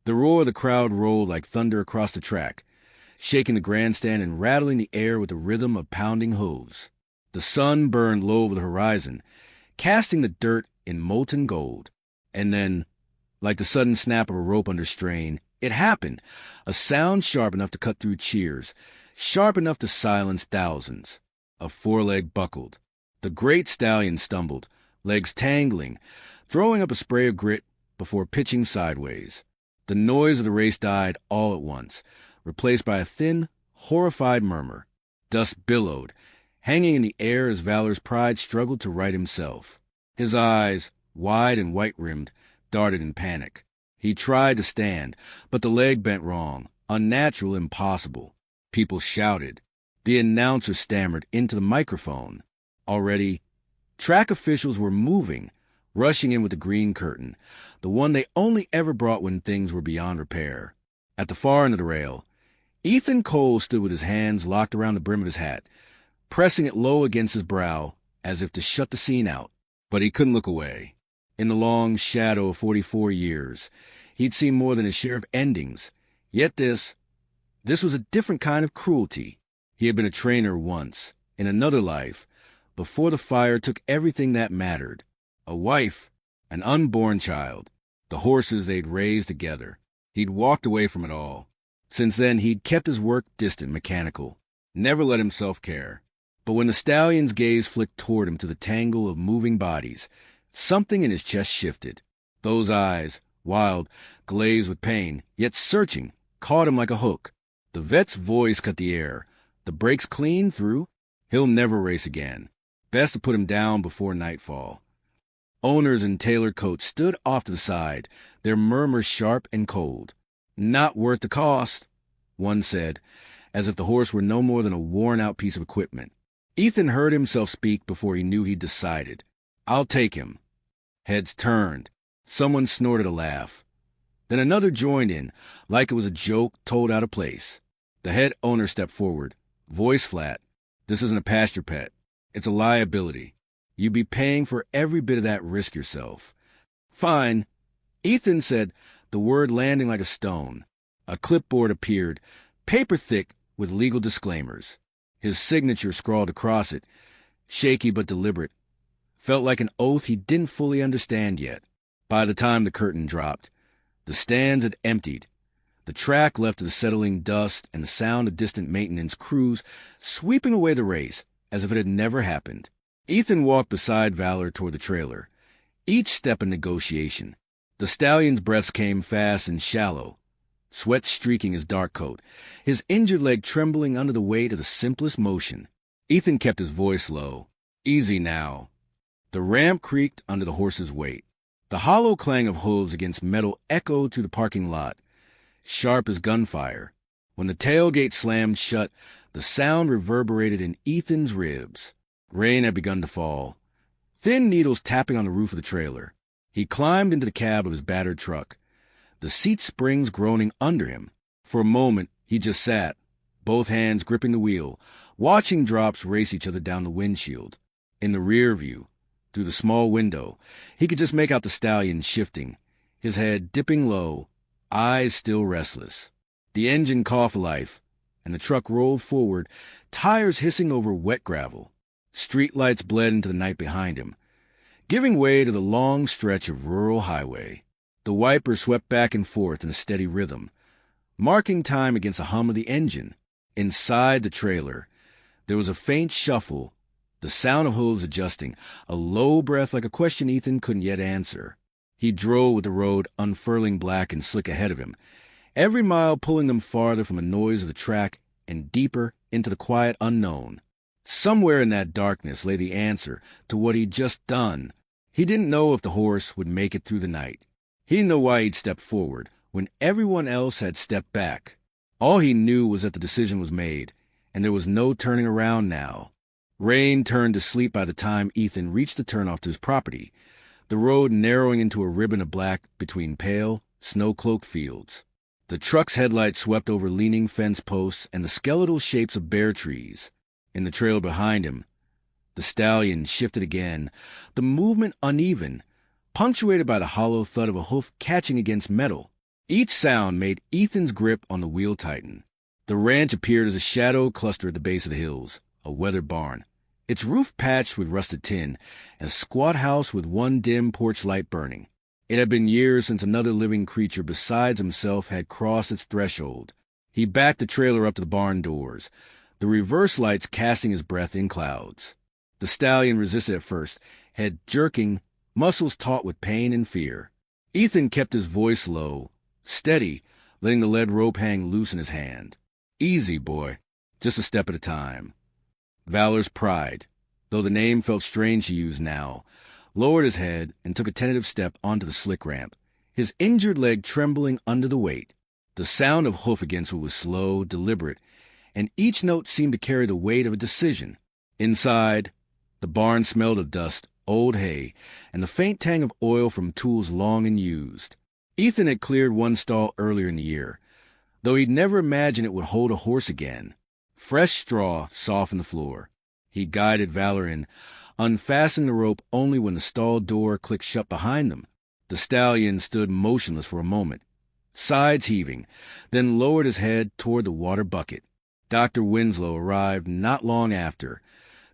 The roar of the crowd rolled like thunder across the track, shaking the grandstand and rattling the air with the rhythm of pounding hooves. The sun burned low over the horizon, casting the dirt in molten gold. And then, like the sudden snap of a rope under strain, it happened, a sound sharp enough to cut through cheers, sharp enough to silence thousands. A foreleg buckled. The great stallion stumbled, legs tangling, throwing up a spray of grit before pitching sideways. The noise of the race died all at once, replaced by a thin, horrified murmur. Dust billowed, hanging in the air as Valor's pride struggled to right himself. His eyes, wide and white-rimmed, darted in panic. He tried to stand, but the leg bent wrong, unnatural, impossible. People shouted. The announcer stammered into the microphone. Already, track officials were moving, rushing in with the green curtain, the one they only ever brought when things were beyond repair. At the far end of the rail, Ethan Cole stood with his hands locked around the brim of his hat, pressing it low against his brow as if to shut the scene out. But he couldn't look away. In the long shadow of 44 years, he'd seen more than his share of endings. Yet this was a different kind of cruelty. He had been a trainer once, in another life, before the fire took everything that mattered. A wife, an unborn child, the horses they'd raised together. He'd walked away from it all. Since then, he'd kept his work distant, mechanical, never let himself care. But when the stallion's gaze flicked toward him to the tangle of moving bodies, something in his chest shifted. Those eyes, wild, glazed with pain, yet searching, caught him like a hook. The vet's voice cut the air. The brakes clean through. He'll never race again. Best to put him down before nightfall. Owners in tailored coats stood off to the side, their murmurs sharp and cold. Not worth the cost, one said, as if the horse were no more than a worn-out piece of equipment. Ethan heard himself speak before he knew he'd decided. I'll take him. Heads turned. Someone snorted a laugh. Then another joined in, like it was a joke told out of place. The head owner stepped forward, voice flat. This isn't a pasture pet. It's a liability. You'd be paying for every bit of that risk yourself. Fine, Ethan said, the word landing like a stone. A clipboard appeared, paper thick with legal disclaimers. His signature scrawled across it, shaky but deliberate. Felt like an oath he didn't fully understand yet. By the time the curtain dropped, the stands had emptied. The track left to the settling dust and the sound of distant maintenance crews sweeping away the race as if it had never happened. Ethan walked beside Valor toward the trailer, each step a negotiation. The stallion's breaths came fast and shallow, sweat streaking his dark coat, his injured leg trembling under the weight of the simplest motion. Ethan kept his voice low. Easy now. The ramp creaked under the horse's weight. The hollow clang of hooves against metal echoed through the parking lot, sharp as gunfire. When the tailgate slammed shut, the sound reverberated in Ethan's ribs. Rain had begun to fall, thin needles tapping on the roof of the trailer. He climbed into the cab of his battered truck, the seat springs groaning under him. For a moment, he just sat, both hands gripping the wheel, watching drops race each other down the windshield. In the rear view, through the small window, he could just make out the stallion shifting, his head dipping low, eyes still restless. The engine coughed life, and the truck rolled forward, tires hissing over wet gravel. Street lights bled into the night behind him, giving way to the long stretch of rural highway. The wipers swept back and forth in a steady rhythm, marking time against the hum of the engine. Inside the trailer, there was a faint shuffle, the sound of hooves adjusting, a low breath like a question Ethan couldn't yet answer. He drove with the road unfurling black and slick ahead of him, every mile pulling them farther from the noise of the track and deeper into the quiet unknown. Somewhere in that darkness lay the answer to what he'd just done. He didn't know if the horse would make it through the night. He didn't know why he'd stepped forward when everyone else had stepped back. All he knew was that the decision was made, and there was no turning around now. Rain turned to sleep by the time Ethan reached the turnoff to his property, the road narrowing into a ribbon of black between pale, snow-cloaked fields. The truck's headlights swept over leaning fence posts and the skeletal shapes of bare trees. In the trail behind him, the stallion shifted again, the movement uneven, punctuated by the hollow thud of a hoof catching against metal. Each sound made Ethan's grip on the wheel tighten. The ranch appeared as a shadow cluster at the base of the hills, a weathered barn, its roof patched with rusted tin, and a squat house with one dim porch light burning. It had been years since another living creature besides himself had crossed its threshold. He backed the trailer up to the barn doors, the reverse lights casting his breath in clouds. The stallion resisted at first, head jerking, muscles taut with pain and fear. Ethan kept his voice low, steady, letting the lead rope hang loose in his hand. Easy, boy. Just a step at a time. Valor's pride, though the name felt strange to use now, lowered his head and took a tentative step onto the slick ramp, his injured leg trembling under the weight. The sound of hoof against wood was slow, deliberate, and each note seemed to carry the weight of a decision. Inside, the barn smelled of dust, old hay, and the faint tang of oil from tools long unused. Ethan had cleared one stall earlier in the year, though he'd never imagined it would hold a horse again. Fresh straw softened the floor. He guided Valor in, unfastening the rope only when the stall door clicked shut behind them. The stallion stood motionless for a moment, sides heaving, then lowered his head toward the water bucket. Dr. Winslow arrived not long after,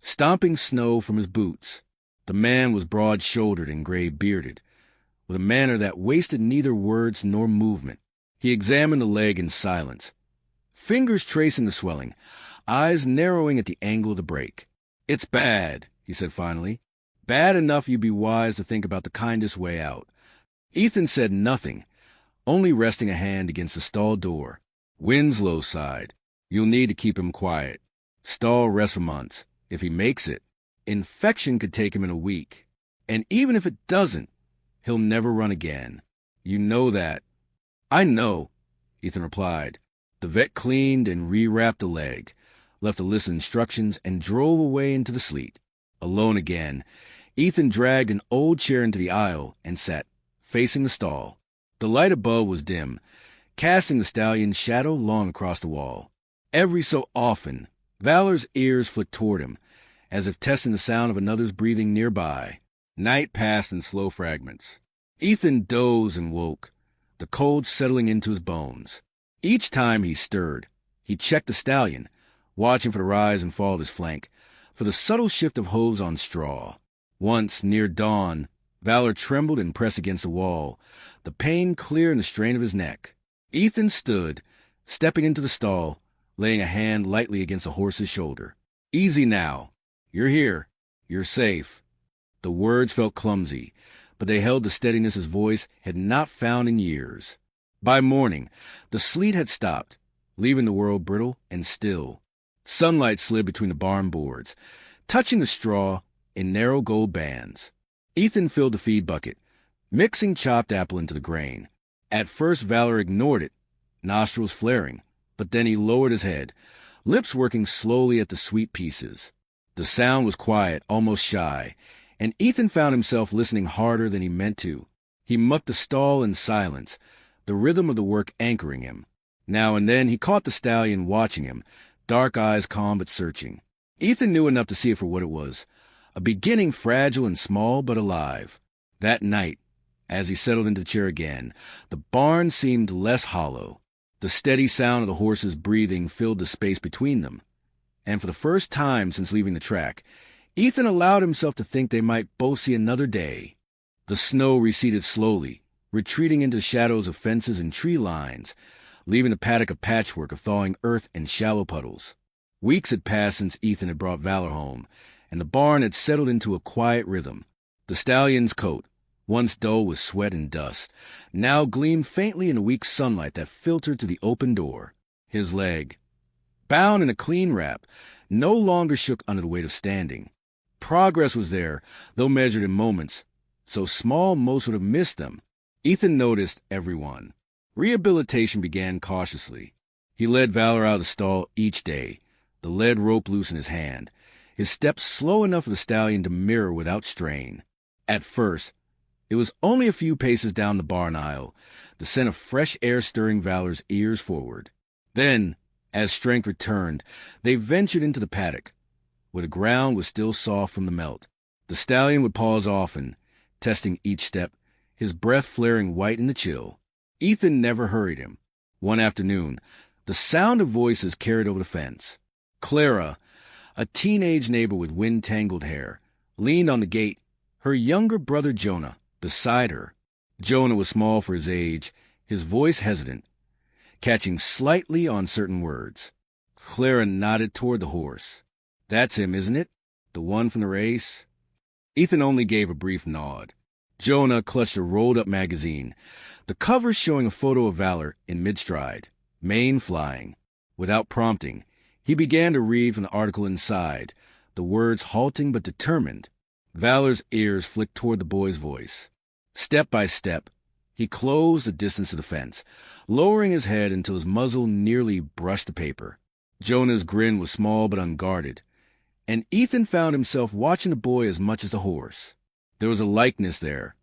stomping snow from his boots. The man was broad-shouldered and gray-bearded, with a manner that wasted neither words nor movement. He examined the leg in silence, fingers tracing the swelling, eyes narrowing at the angle of the break. "It's bad," he said finally. "Bad enough you'd be wise to think about the kindest way out." Ethan said nothing, only resting a hand against the stall door. Winslow sighed. "You'll need to keep him quiet. Stall rests for months. If he makes it, infection could take him in a week. And even if it doesn't, he'll never run again. You know that." "I know," Ethan replied. The vet cleaned and rewrapped the leg, left a list of instructions, and drove away into the sleet. Alone again, Ethan dragged an old chair into the aisle and sat, facing the stall. The light above was dim, casting the stallion's shadow long across the wall. Every so often, Valor's ears flicked toward him, as if testing the sound of another's breathing nearby. Night passed in slow fragments. Ethan dozed and woke, the cold settling into his bones. Each time he stirred, he checked the stallion, watching for the rise and fall of his flank, for the subtle shift of hooves on straw. Once, near dawn, Valor trembled and pressed against the wall, the pain clear in the strain of his neck. Ethan stood, stepping into the stall, laying a hand lightly against the horse's shoulder. "Easy now. You're here. You're safe." The words felt clumsy, but they held the steadiness his voice had not found in years. By morning, the sleet had stopped, leaving the world brittle and still. Sunlight slid between the barn boards, touching the straw in narrow gold bands. Ethan filled the feed bucket, mixing chopped apple into the grain. At first Valor ignored it, nostrils flaring, but then he lowered his head, lips working slowly at the sweet pieces. The sound was quiet, almost shy, and Ethan found himself listening harder than he meant to. He mucked the stall in silence, the rhythm of the work anchoring him. Now and then he caught the stallion watching him, dark eyes calm but searching. Ethan knew enough to see it for what it was, a beginning fragile and small but alive. That night, as he settled into the chair again, the barn seemed less hollow. The steady sound of the horse's breathing filled the space between them. And for the first time since leaving the track, Ethan allowed himself to think they might both see another day. The snow receded slowly, retreating into the shadows of fences and tree lines, leaving a paddock of patchwork of thawing earth and shallow puddles. Weeks had passed since Ethan had brought Valor home, and the barn had settled into a quiet rhythm. The stallion's coat, once dull with sweat and dust, now gleamed faintly in the weak sunlight that filtered through the open door. His leg, bound in a clean wrap, no longer shook under the weight of standing. Progress was there, though measured in moments, so small most would have missed them. Ethan noticed everyone. Rehabilitation began cautiously. He led Valor out of the stall each day, the lead rope loose in his hand, his steps slow enough for the stallion to mirror without strain. At first, it was only a few paces down the barn aisle, the scent of fresh air stirring Valor's ears forward. Then, as strength returned, they ventured into the paddock, where the ground was still soft from the melt. The stallion would pause often, testing each step, his breath flaring white in the chill. Ethan never hurried him. One afternoon, the sound of voices carried over the fence. Clara, a teenage neighbor with wind-tangled hair, leaned on the gate, her younger brother Jonah beside her. Jonah was small for his age, his voice hesitant, catching slightly on certain words. Clara nodded toward the horse. "That's him, isn't it? The one from the race?" Ethan only gave a brief nod. Jonah clutched a rolled-up magazine, the cover showing a photo of Valor in mid-stride, mane flying. Without prompting, he began to read from the article inside, the words halting but determined. Valor's ears flicked toward the boy's voice. Step by step, he closed the distance to the fence, lowering his head until his muzzle nearly brushed the paper. Jonah's grin was small but unguarded, and Ethan found himself watching the boy as much as the horse. There was a likeness there.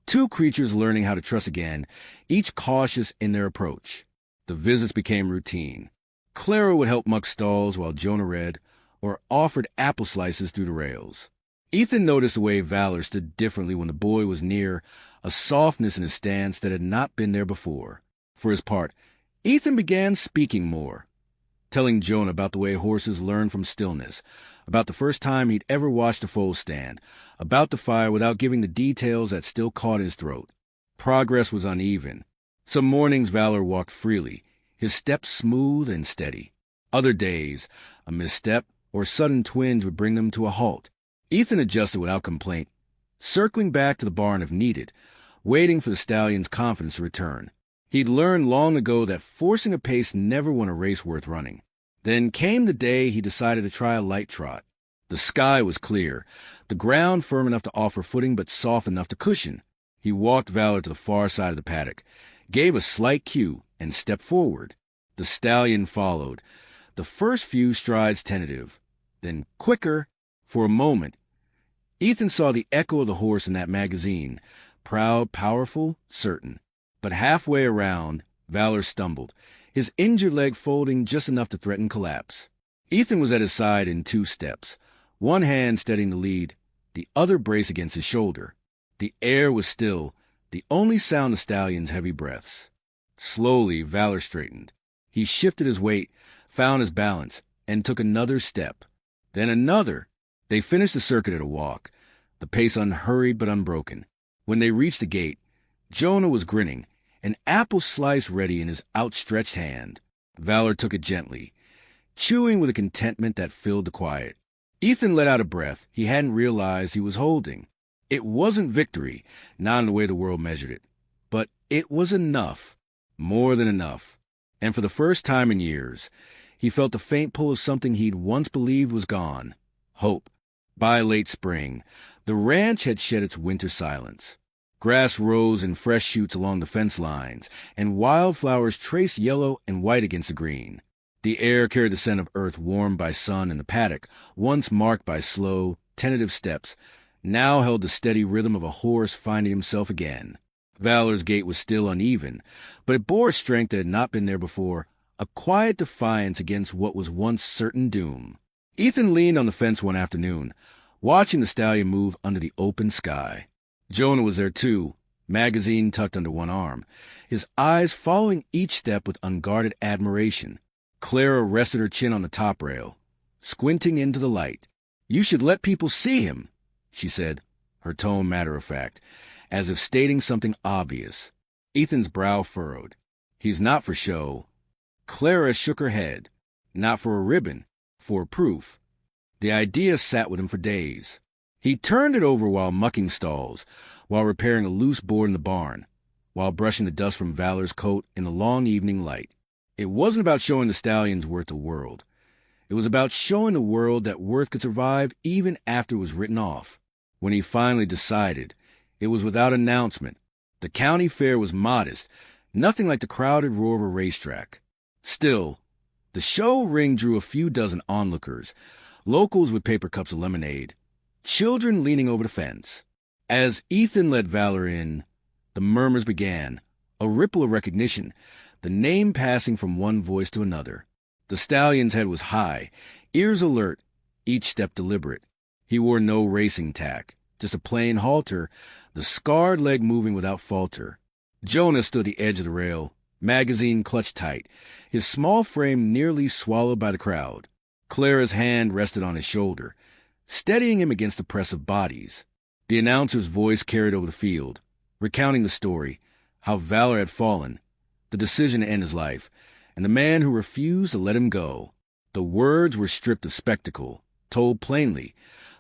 Two creatures learning how to trust again, each cautious in their approach. The visits became routine. Clara would help muck stalls while Jonah read, or offered apple slices through the rails. Ethan noticed the way Valor stood differently when the boy was near, a softness in his stance that had not been there before. For his part, Ethan began speaking more, telling Jonah about the way horses learn from stillness, about the first time he'd ever watched a foal stand, about the fire without giving the details that still caught his throat. Progress was uneven. Some mornings Valor walked freely, his steps smooth and steady. Other days, a misstep or sudden twinge would bring them to a halt. Ethan adjusted without complaint, circling back to the barn if needed, waiting for the stallion's confidence to return. He'd learned long ago that forcing a pace never won a race worth running. Then came the day he decided to try a light trot. The sky was clear, the ground firm enough to offer footing but soft enough to cushion. He walked Valor to the far side of the paddock, gave a slight cue, and stepped forward. The stallion followed, the first few strides tentative, then quicker. For a moment, Ethan saw the echo of the horse in that magazine, proud, powerful, certain. But halfway around, Valor stumbled, his injured leg folding just enough to threaten collapse. Ethan was at his side in 2 steps, one hand steadying the lead, the other braced against his shoulder. The air was still, the only sound the stallion's heavy breaths. Slowly, Valor straightened. He shifted his weight, found his balance, and took another step. Then another. They finished the circuit at a walk, the pace unhurried but unbroken. When they reached the gate, Jonah was grinning, an apple slice ready in his outstretched hand. Valor took it gently, chewing with a contentment that filled the quiet. Ethan let out a breath he hadn't realized he was holding. It wasn't victory, not in the way the world measured it, but it was enough, more than enough. And for the first time in years, he felt the faint pull of something he'd once believed was gone: hope. By late spring, the ranch had shed its winter silence. Grass rose in fresh shoots along the fence lines, and wildflowers traced yellow and white against the green. The air carried the scent of earth warmed by sun, and the paddock, once marked by slow, tentative steps, now held the steady rhythm of a horse finding himself again. Valor's gait was still uneven, but it bore a strength that had not been there before, a quiet defiance against what was once certain doom. Ethan leaned on the fence one afternoon, watching the stallion move under the open sky. Jonah was there too, magazine tucked under one arm, his eyes following each step with unguarded admiration. Clara rested her chin on the top rail, squinting into the light. "You should let people see him," she said, her tone matter-of-fact, as if stating something obvious. Ethan's brow furrowed. "He's not for show." Clara shook her head. "Not for a ribbon, for proof." The idea sat with him for days. He turned it over while mucking stalls, while repairing a loose board in the barn, while brushing the dust from Valor's coat in the long evening light. It wasn't about showing the stallion's worth the world. It was about showing the world that worth could survive even after it was written off. When he finally decided, it was without announcement. The county fair was modest, nothing like the crowded roar of a racetrack. Still, the show ring drew a few dozen onlookers, locals with paper cups of lemonade, children leaning over the fence. As Ethan led Valor in, the murmurs began, a ripple of recognition, the name passing from one voice to another. The stallion's head was high, ears alert, each step deliberate. He wore no racing tack, just a plain halter, the scarred leg moving without falter. Jonah stood at the edge of the rail, magazine clutched tight, his small frame nearly swallowed by the crowd. Clara's hand rested on his shoulder, steadying him against the press of bodies. The announcer's voice carried over the field, recounting the story, how Valor had fallen, the decision to end his life, and the man who refused to let him go. The words were stripped of spectacle, told plainly,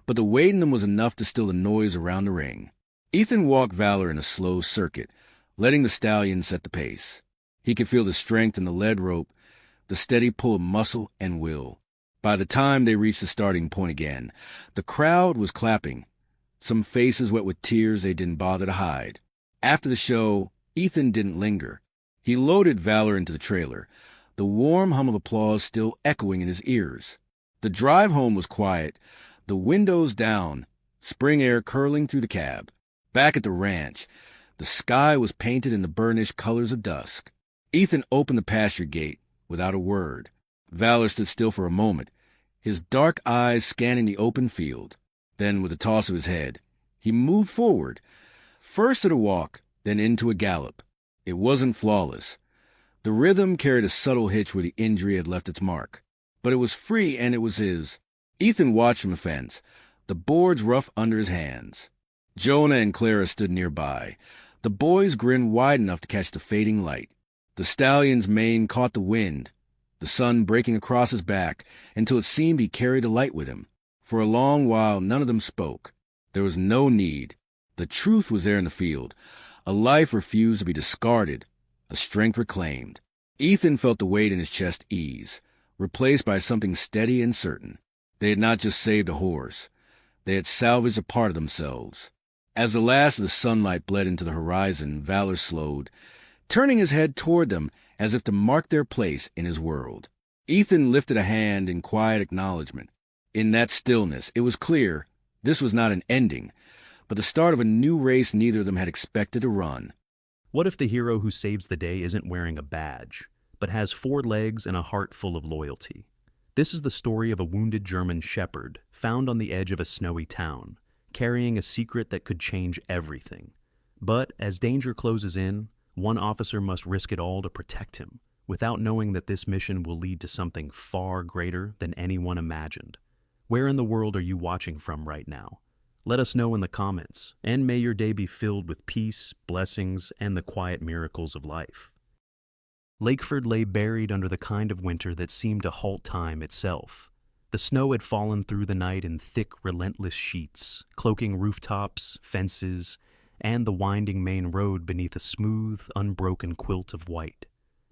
but the weight in them was enough to still the noise around the ring. Ethan walked Valor in a slow circuit, letting the stallion set the pace. He could feel the strength in the lead rope, the steady pull of muscle and will. By the time they reached the starting point again, the crowd was clapping, some faces wet with tears they didn't bother to hide. After the show, Ethan didn't linger. He loaded Valor into the trailer, the warm hum of applause still echoing in his ears. The drive home was quiet, the windows down, spring air curling through the cab. Back at the ranch, the sky was painted in the burnished colors of dusk. Ethan opened the pasture gate without a word. Valor stood still for a moment, his dark eyes scanning the open field. Then, with a toss of his head, he moved forward, first at a walk, then into a gallop. It wasn't flawless. The rhythm carried a subtle hitch where the injury had left its mark. But it was free, and it was his. Ethan watched from a fence, the boards rough under his hands. Jonah and Clara stood nearby, the boy's grin wide enough to catch the fading light. The stallion's mane caught the wind, the sun breaking across his back until it seemed he carried a light with him. For a long while, none of them spoke. There was no need. The truth was there in the field. A life refused to be discarded, a strength reclaimed. Ethan felt the weight in his chest ease, replaced by something steady and certain. They had not just saved a horse. They had salvaged a part of themselves. As the last of the sunlight bled into the horizon, Valor slowed, turning his head toward them as if to mark their place in his world. Ethan lifted a hand in quiet acknowledgement. In that stillness, it was clear this was not an ending, but the start of a new race neither of them had expected to run. What if the hero who saves the day isn't wearing a badge, but has 4 legs and a heart full of loyalty? This is the story of a wounded German shepherd found on the edge of a snowy town, carrying a secret that could change everything. But as danger closes in, one officer must risk it all to protect him, without knowing that this mission will lead to something far greater than anyone imagined. Where in the world are you watching from right now? Let us know in the comments, and may your day be filled with peace, blessings, and the quiet miracles of life. Lakeford lay buried under the kind of winter that seemed to halt time itself. The snow had fallen through the night in thick, relentless sheets, cloaking rooftops, fences, and the winding main road beneath a smooth, unbroken quilt of white.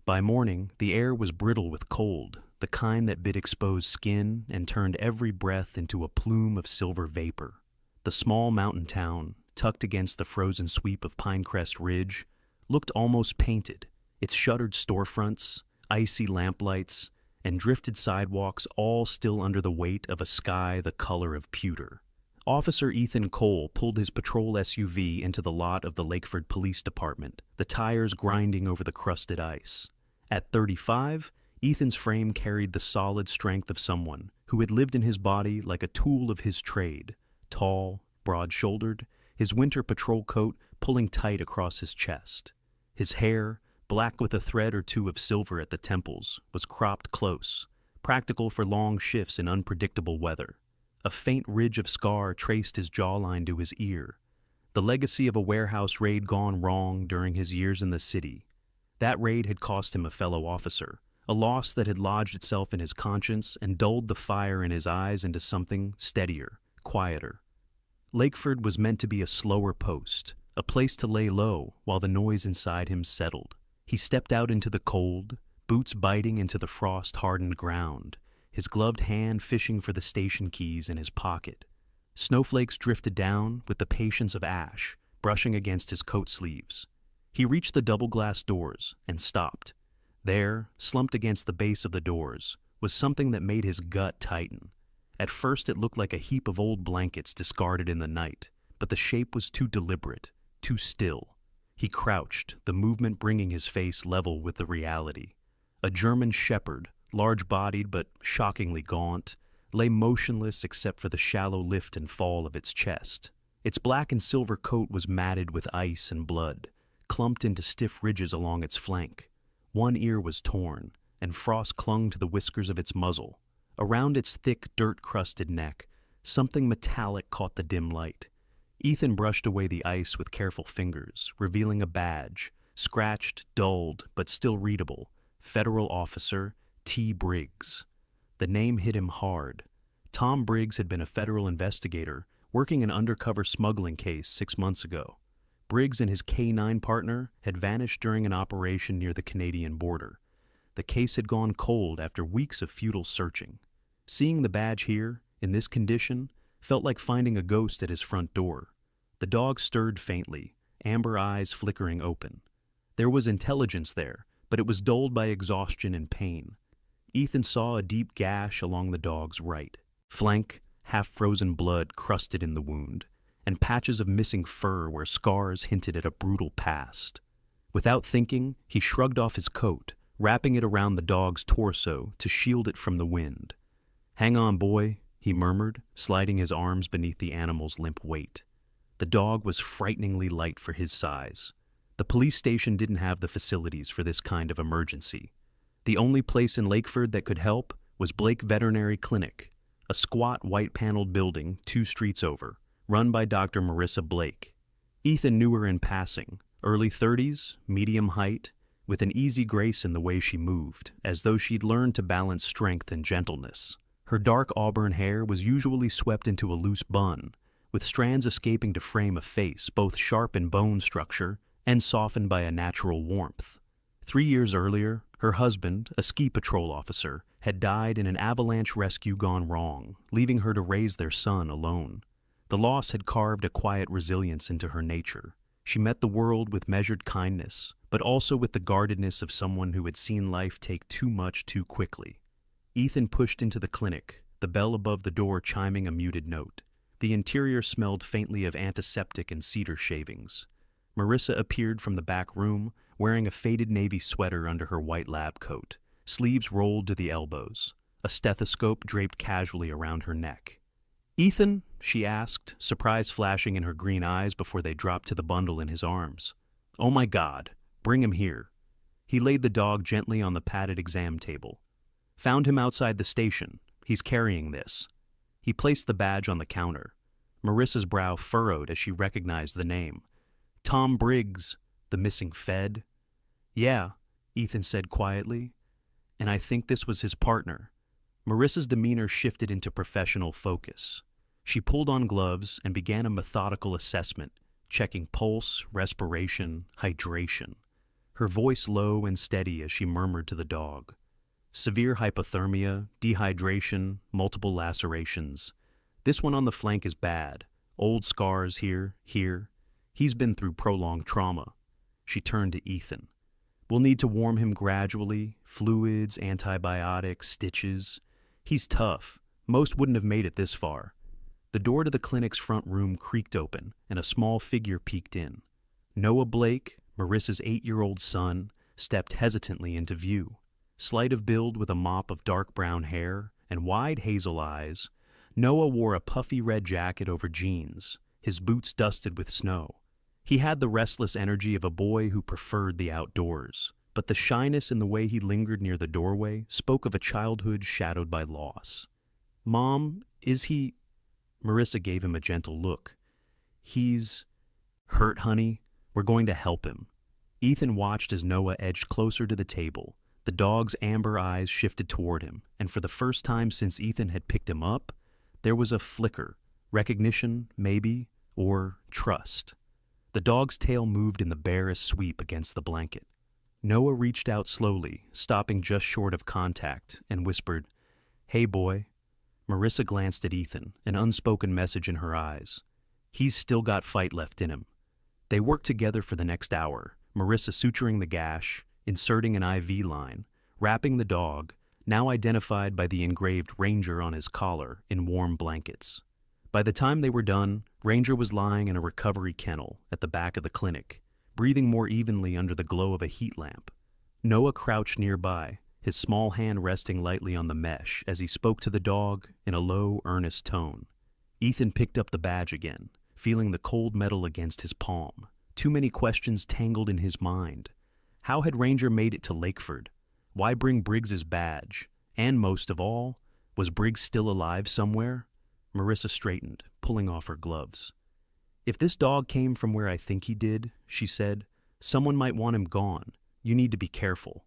By morning, the air was brittle with cold, the kind that bit exposed skin and turned every breath into a plume of silver vapor. The small mountain town, tucked against the frozen sweep of Pinecrest Ridge, looked almost painted, its shuttered storefronts, icy lamplights, and drifted sidewalks all still under the weight of a sky the color of pewter. Officer Ethan Cole pulled his patrol SUV into the lot of the Lakeford Police Department, the tires grinding over the crusted ice. At 35, Ethan's frame carried the solid strength of someone who had lived in his body like a tool of his trade, tall, broad-shouldered, his winter patrol coat pulling tight across his chest. His hair, black with a thread or two of silver at the temples, was cropped close, practical for long shifts in unpredictable weather. A faint ridge of scar traced his jawline to his ear, the legacy of a warehouse raid gone wrong during his years in the city. That raid had cost him a fellow officer, a loss that had lodged itself in his conscience and dulled the fire in his eyes into something steadier, quieter. Lakeford was meant to be a slower post, a place to lay low while the noise inside him settled. He stepped out into the cold, boots biting into the frost-hardened ground, his gloved hand fishing for the station keys in his pocket. Snowflakes drifted down with the patience of ash, brushing against his coat sleeves. He reached the double-glass doors and stopped. There, slumped against the base of the doors, was something that made his gut tighten. At first it looked like a heap of old blankets discarded in the night, but the shape was too deliberate, too still. He crouched, the movement bringing his face level with the reality. A German shepherd, large-bodied but shockingly gaunt, lay motionless except for the shallow lift and fall of its chest. Its black and silver coat was matted with ice and blood, clumped into stiff ridges along its flank. One ear was torn, and frost clung to the whiskers of its muzzle. Around its thick, dirt-crusted neck, something metallic caught the dim light. Ethan brushed away the ice with careful fingers, revealing a badge, scratched, dulled, but still readable. Federal Officer T. Briggs. The name hit him hard. Tom Briggs had been a federal investigator working an undercover smuggling case 6 months ago. Briggs and his K-9 partner had vanished during an operation near the Canadian border. The case had gone cold after weeks of futile searching. Seeing the badge here, in this condition, felt like finding a ghost at his front door. The dog stirred faintly, amber eyes flickering open. There was intelligence there, but it was dulled by exhaustion and pain. Ethan saw a deep gash along the dog's right flank, half-frozen blood crusted in the wound, and patches of missing fur where scars hinted at a brutal past. Without thinking, he shrugged off his coat, wrapping it around the dog's torso to shield it from the wind. "Hang on, boy," he murmured, sliding his arms beneath the animal's limp weight. The dog was frighteningly light for his size. The police station didn't have the facilities for this kind of emergency. The only place in Lakeford that could help was Blake Veterinary Clinic, a squat white-paneled building 2 streets over, run by Dr. Marissa Blake. Ethan knew her in passing, early 30s, medium height, with an easy grace in the way she moved, as though she'd learned to balance strength and gentleness. Her dark auburn hair was usually swept into a loose bun, with strands escaping to frame a face both sharp in bone structure and softened by a natural warmth. 3 years earlier, her husband, a ski patrol officer, had died in an avalanche rescue gone wrong, leaving her to raise their son alone. The loss had carved a quiet resilience into her nature. She met the world with measured kindness, but also with the guardedness of someone who had seen life take too much too quickly. Ethan pushed into the clinic, the bell above the door chiming a muted note. The interior smelled faintly of antiseptic and cedar shavings. Marissa appeared from the back room, wearing a faded navy sweater under her white lab coat, sleeves rolled to the elbows, a stethoscope draped casually around her neck. "Ethan?" she asked, surprise flashing in her green eyes before they dropped to the bundle in his arms. "Oh my God, bring him here." He laid the dog gently on the padded exam table. "Found him outside the station. He's carrying this." He placed the badge on the counter. Marissa's brow furrowed as she recognized the name. "Tom Briggs, the missing Fed?" "Yeah," Ethan said quietly. "And I think this was his partner." Marissa's demeanor shifted into professional focus. She pulled on gloves and began a methodical assessment, checking pulse, respiration, hydration. Her voice low and steady as she murmured to the dog. "Severe hypothermia, dehydration, multiple lacerations. This one on the flank is bad. Old scars here. He's been through prolonged trauma." She turned to Ethan. "We'll need to warm him gradually, fluids, antibiotics, stitches. He's tough. Most wouldn't have made it this far." The door to the clinic's front room creaked open, and a small figure peeked in. Noah Blake, Marissa's 8-year-old son, stepped hesitantly into view. Slight of build with a mop of dark brown hair and wide hazel eyes, Noah wore a puffy red jacket over jeans, his boots dusted with snow. He had the restless energy of a boy who preferred the outdoors, but the shyness in the way he lingered near the doorway spoke of a childhood shadowed by loss. "Mom, is he—" Marissa gave him a gentle look. "He's hurt, honey. We're going to help him." Ethan watched as Noah edged closer to the table. The dog's amber eyes shifted toward him, and for the first time since Ethan had picked him up, there was a flicker, recognition, maybe, or trust. The dog's tail moved in the barest sweep against the blanket. Noah reached out slowly, stopping just short of contact, and whispered, "Hey, boy." Marissa glanced at Ethan, an unspoken message in her eyes. He's still got fight left in him. They worked together for the next hour, Marissa suturing the gash, inserting an IV line, wrapping the dog, now identified by the engraved Ranger on his collar, in warm blankets. By the time they were done, Ranger was lying in a recovery kennel at the back of the clinic, breathing more evenly under the glow of a heat lamp. Noah crouched nearby, his small hand resting lightly on the mesh as he spoke to the dog in a low, earnest tone. Ethan picked up the badge again, feeling the cold metal against his palm. Too many questions tangled in his mind. How had Ranger made it to Lakeford? Why bring Briggs's badge? And most of all, was Briggs still alive somewhere? Marissa straightened, pulling off her gloves. If this dog came from where I think he did, she said, someone might want him gone. You need to be careful.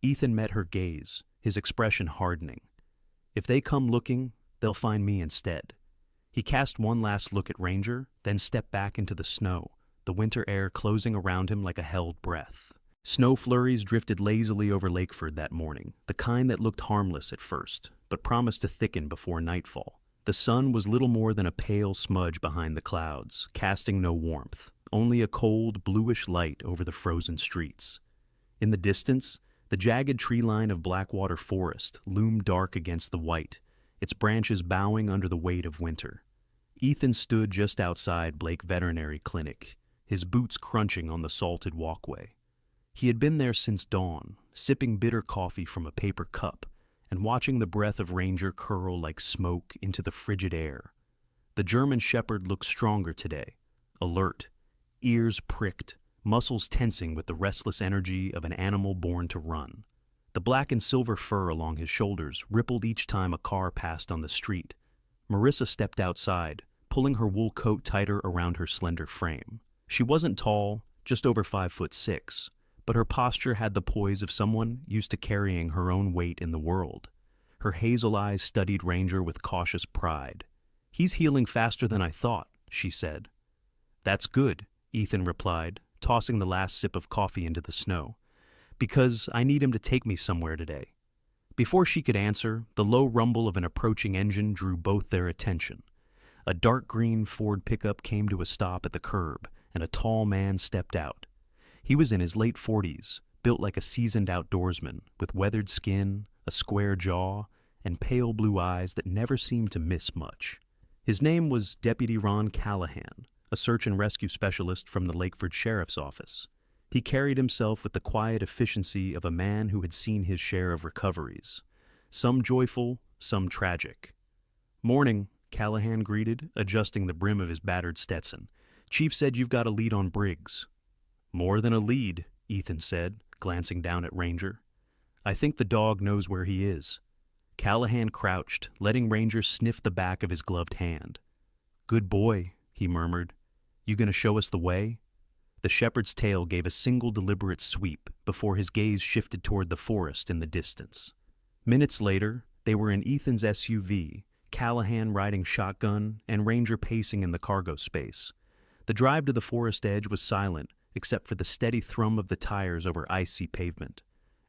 Ethan met her gaze, his expression hardening. If they come looking, they'll find me instead. He cast one last look at Ranger, then stepped back into the snow, the winter air closing around him like a held breath. Snow flurries drifted lazily over Lakeford that morning, the kind that looked harmless at first, but promised to thicken before nightfall. The sun was little more than a pale smudge behind the clouds, casting no warmth, only a cold, bluish light over the frozen streets. In the distance, the jagged tree line of Blackwater Forest loomed dark against the white, its branches bowing under the weight of winter. Ethan stood just outside Blake Veterinary Clinic, his boots crunching on the salted walkway. He had been there since dawn, sipping bitter coffee from a paper cup and watching the breath of Ranger curl like smoke into the frigid air. The German Shepherd looked stronger today, alert, ears pricked, muscles tensing with the restless energy of an animal born to run. The black and silver fur along his shoulders rippled each time a car passed on the street. Marissa stepped outside, pulling her wool coat tighter around her slender frame. She wasn't tall, just over 5'6", but her posture had the poise of someone used to carrying her own weight in the world. Her hazel eyes studied Ranger with cautious pride. "He's healing faster than I thought," she said. "That's good," Ethan replied, tossing the last sip of coffee into the snow, "because I need him to take me somewhere today." Before she could answer, the low rumble of an approaching engine drew both their attention. A dark green Ford pickup came to a stop at the curb, and a tall man stepped out. He was in his late 40s, built like a seasoned outdoorsman, with weathered skin, a square jaw, and pale blue eyes that never seemed to miss much. His name was Deputy Ron Callahan, a search and rescue specialist from the Lakeford Sheriff's Office. He carried himself with the quiet efficiency of a man who had seen his share of recoveries, some joyful, some tragic. "Morning," Callahan greeted, adjusting the brim of his battered Stetson. "Chief said you've got a lead on Briggs." "More than a lead," Ethan said, glancing down at Ranger. "I think the dog knows where he is." Callahan crouched, letting Ranger sniff the back of his gloved hand. "Good boy," he murmured. "You gonna show us the way?" The shepherd's tail gave a single deliberate sweep before his gaze shifted toward the forest in the distance. Minutes later, they were in Ethan's SUV, Callahan riding shotgun and Ranger pacing in the cargo space. The drive to the forest edge was silent, except for the steady thrum of the tires over icy pavement.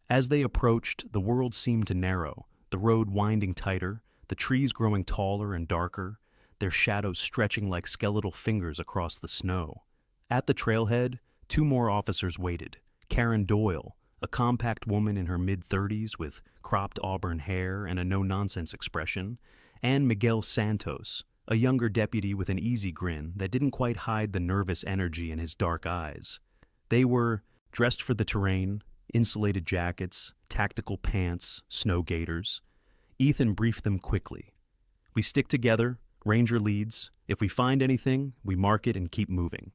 As they approached, the world seemed to narrow, the road winding tighter, the trees growing taller and darker, their shadows stretching like skeletal fingers across the snow. At the trailhead, 2 more officers waited. Karen Doyle, a compact woman in her mid-30s with cropped auburn hair and a no-nonsense expression, and Miguel Santos, a younger deputy with an easy grin that didn't quite hide the nervous energy in his dark eyes. They were dressed for the terrain, insulated jackets, tactical pants, snow gaiters. Ethan briefed them quickly. "We stick together, Ranger leads. If we find anything, we mark it and keep moving."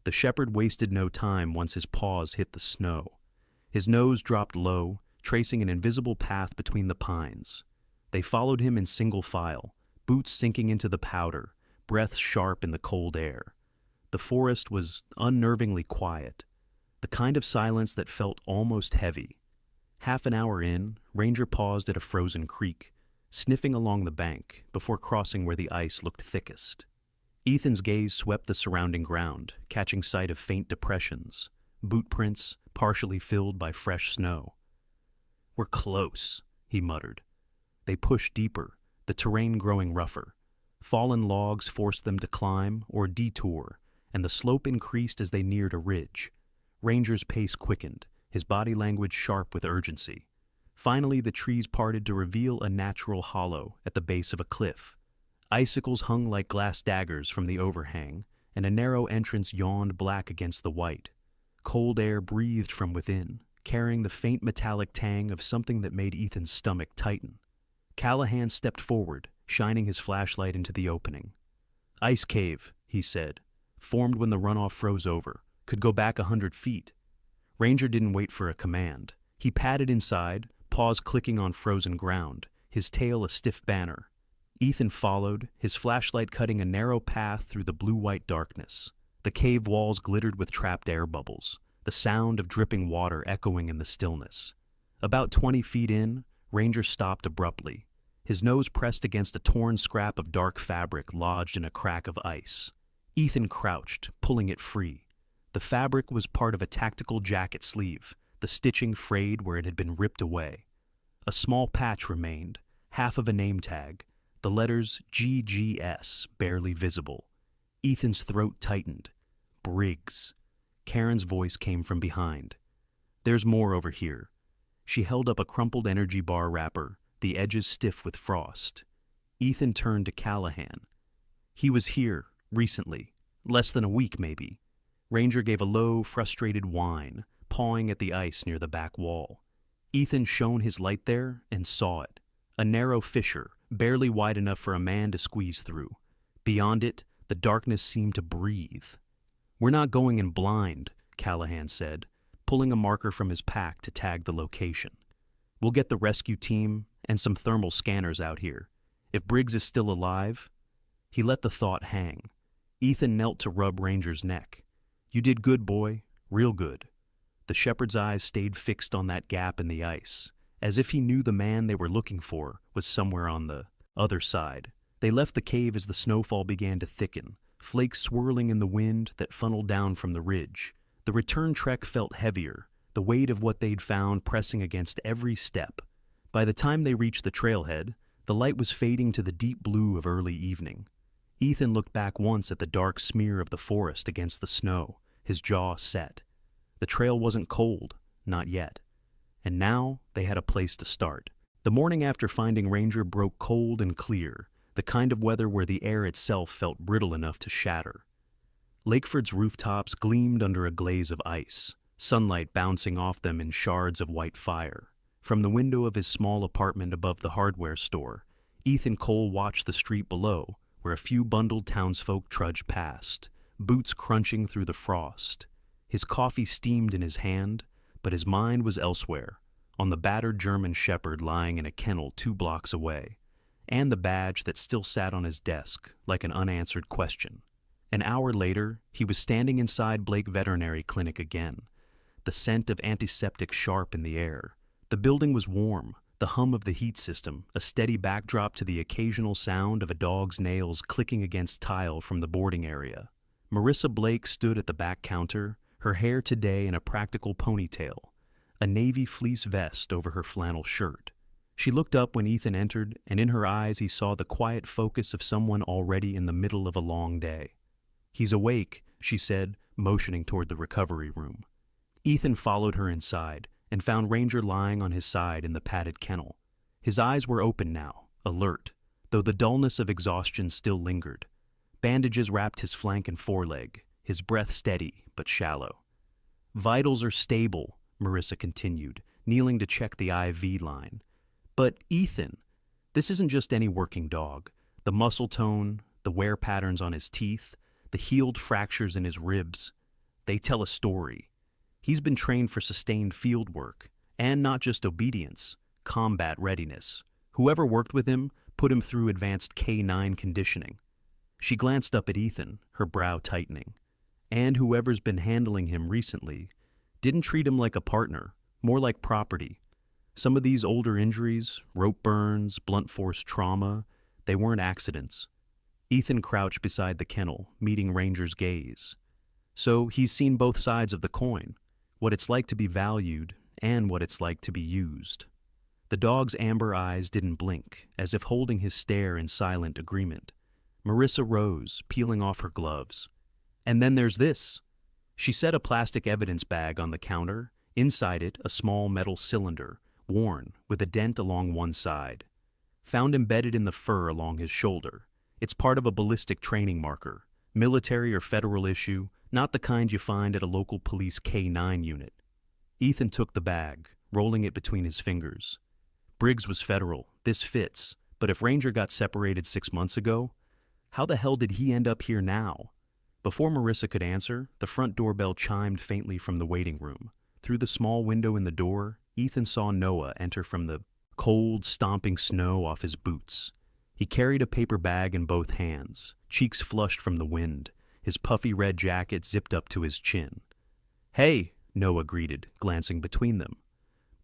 The shepherd wasted no time once his paws hit the snow. His nose dropped low, tracing an invisible path between the pines. They followed him in single file, boots sinking into the powder, breath sharp in the cold air. The forest was unnervingly quiet, the kind of silence that felt almost heavy. Half an hour in, Ranger paused at a frozen creek, sniffing along the bank before crossing where the ice looked thickest. Ethan's gaze swept the surrounding ground, catching sight of faint depressions, boot prints partially filled by fresh snow. "We're close," he muttered. They pushed deeper, the terrain growing rougher. Fallen logs forced them to climb or detour, and the slope increased as they neared a ridge. Ranger's pace quickened, his body language sharp with urgency. Finally, the trees parted to reveal a natural hollow at the base of a cliff. Icicles hung like glass daggers from the overhang, and a narrow entrance yawned black against the white. Cold air breathed from within, carrying the faint metallic tang of something that made Ethan's stomach tighten. Callahan stepped forward, shining his flashlight into the opening. "Ice cave," he said, "formed when the runoff froze over. could go back 100 feet. Ranger didn't wait for a command. He padded inside, paws clicking on frozen ground, his tail a stiff banner. Ethan followed, his flashlight cutting a narrow path through the blue-white darkness. The cave walls glittered with trapped air bubbles, the sound of dripping water echoing in the stillness. About 20 feet in, Ranger stopped abruptly, his nose pressed against a torn scrap of dark fabric lodged in a crack of ice. Ethan crouched, pulling it free. The fabric was part of a tactical jacket sleeve, the stitching frayed where it had been ripped away. A small patch remained, half of a name tag, the letters GGS barely visible. Ethan's throat tightened. Briggs. Karen's voice came from behind. There's more over here. She held up a crumpled energy bar wrapper, the edges stiff with frost. Ethan turned to Callahan. He was here, recently, less than a week maybe. Ranger gave a low, frustrated whine, pawing at the ice near the back wall. Ethan shone his light there and saw it. A narrow fissure, barely wide enough for a man to squeeze through. Beyond it, the darkness seemed to breathe. We're not going in blind, Callahan said, pulling a marker from his pack to tag the location. We'll get the rescue team and some thermal scanners out here. If Briggs is still alive... He let the thought hang. Ethan knelt to rub Ranger's neck. You did good, boy. Real good. The shepherd's eyes stayed fixed on that gap in the ice, as if he knew the man they were looking for was somewhere on the other side. They left the cave as the snowfall began to thicken, flakes swirling in the wind that funneled down from the ridge. The return trek felt heavier, the weight of what they'd found pressing against every step. By the time they reached the trailhead, the light was fading to the deep blue of early evening. Ethan looked back once at the dark smear of the forest against the snow, his jaw set. The trail wasn't cold, not yet. And now they had a place to start. The morning after finding Ranger broke cold and clear, the kind of weather where the air itself felt brittle enough to shatter. Lakeford's rooftops gleamed under a glaze of ice, sunlight bouncing off them in shards of white fire. From the window of his small apartment above the hardware store, Ethan Cole watched the street below, where a few bundled townsfolk trudged past, boots crunching through the frost. His coffee steamed in his hand, but his mind was elsewhere, on the battered German shepherd lying in a kennel 2 blocks away, and the badge that still sat on his desk like an unanswered question. An hour later, he was standing inside Blake Veterinary Clinic again, the scent of antiseptic sharp in the air. The building was warm, the hum of the heat system, a steady backdrop to the occasional sound of a dog's nails clicking against tile from the boarding area. Marissa Blake stood at the back counter, her hair today in a practical ponytail, a navy fleece vest over her flannel shirt. She looked up when Ethan entered, and in her eyes he saw the quiet focus of someone already in the middle of a long day. He's awake, she said, motioning toward the recovery room. Ethan followed her inside, and found Ranger lying on his side in the padded kennel. His eyes were open now, alert, though the dullness of exhaustion still lingered. Bandages wrapped his flank and foreleg, his breath steady but shallow. Vitals are stable, Marissa continued, kneeling to check the IV line. But Ethan, this isn't just any working dog. The muscle tone, the wear patterns on his teeth, the healed fractures in his ribs, they tell a story. He's been trained for sustained field work, and not just obedience, combat readiness. Whoever worked with him put him through advanced K9 conditioning. She glanced up at Ethan, her brow tightening. And whoever's been handling him recently didn't treat him like a partner, more like property. Some of these older injuries, rope burns, blunt force trauma, they weren't accidents. Ethan crouched beside the kennel, meeting Ranger's gaze. So he's seen both sides of the coin, what it's like to be valued and what it's like to be used. The dog's amber eyes didn't blink, as if holding his stare in silent agreement. Marissa rose, peeling off her gloves. And then there's this. She set a plastic evidence bag on the counter, inside it a small metal cylinder, worn, with a dent along one side. Found embedded in the fur along his shoulder. It's part of a ballistic training marker, military or federal issue, not the kind you find at a local police K9 unit. Ethan took the bag, rolling it between his fingers. Briggs was federal, this fits, but if Ranger got separated 6 months ago, how the hell did he end up here now? Before Marissa could answer, the front doorbell chimed faintly from the waiting room. Through the small window in the door, Ethan saw Noah enter from the cold, stomping snow off his boots. He carried a paper bag in both hands, cheeks flushed from the wind, his puffy red jacket zipped up to his chin. "Hey," Noah greeted, glancing between them.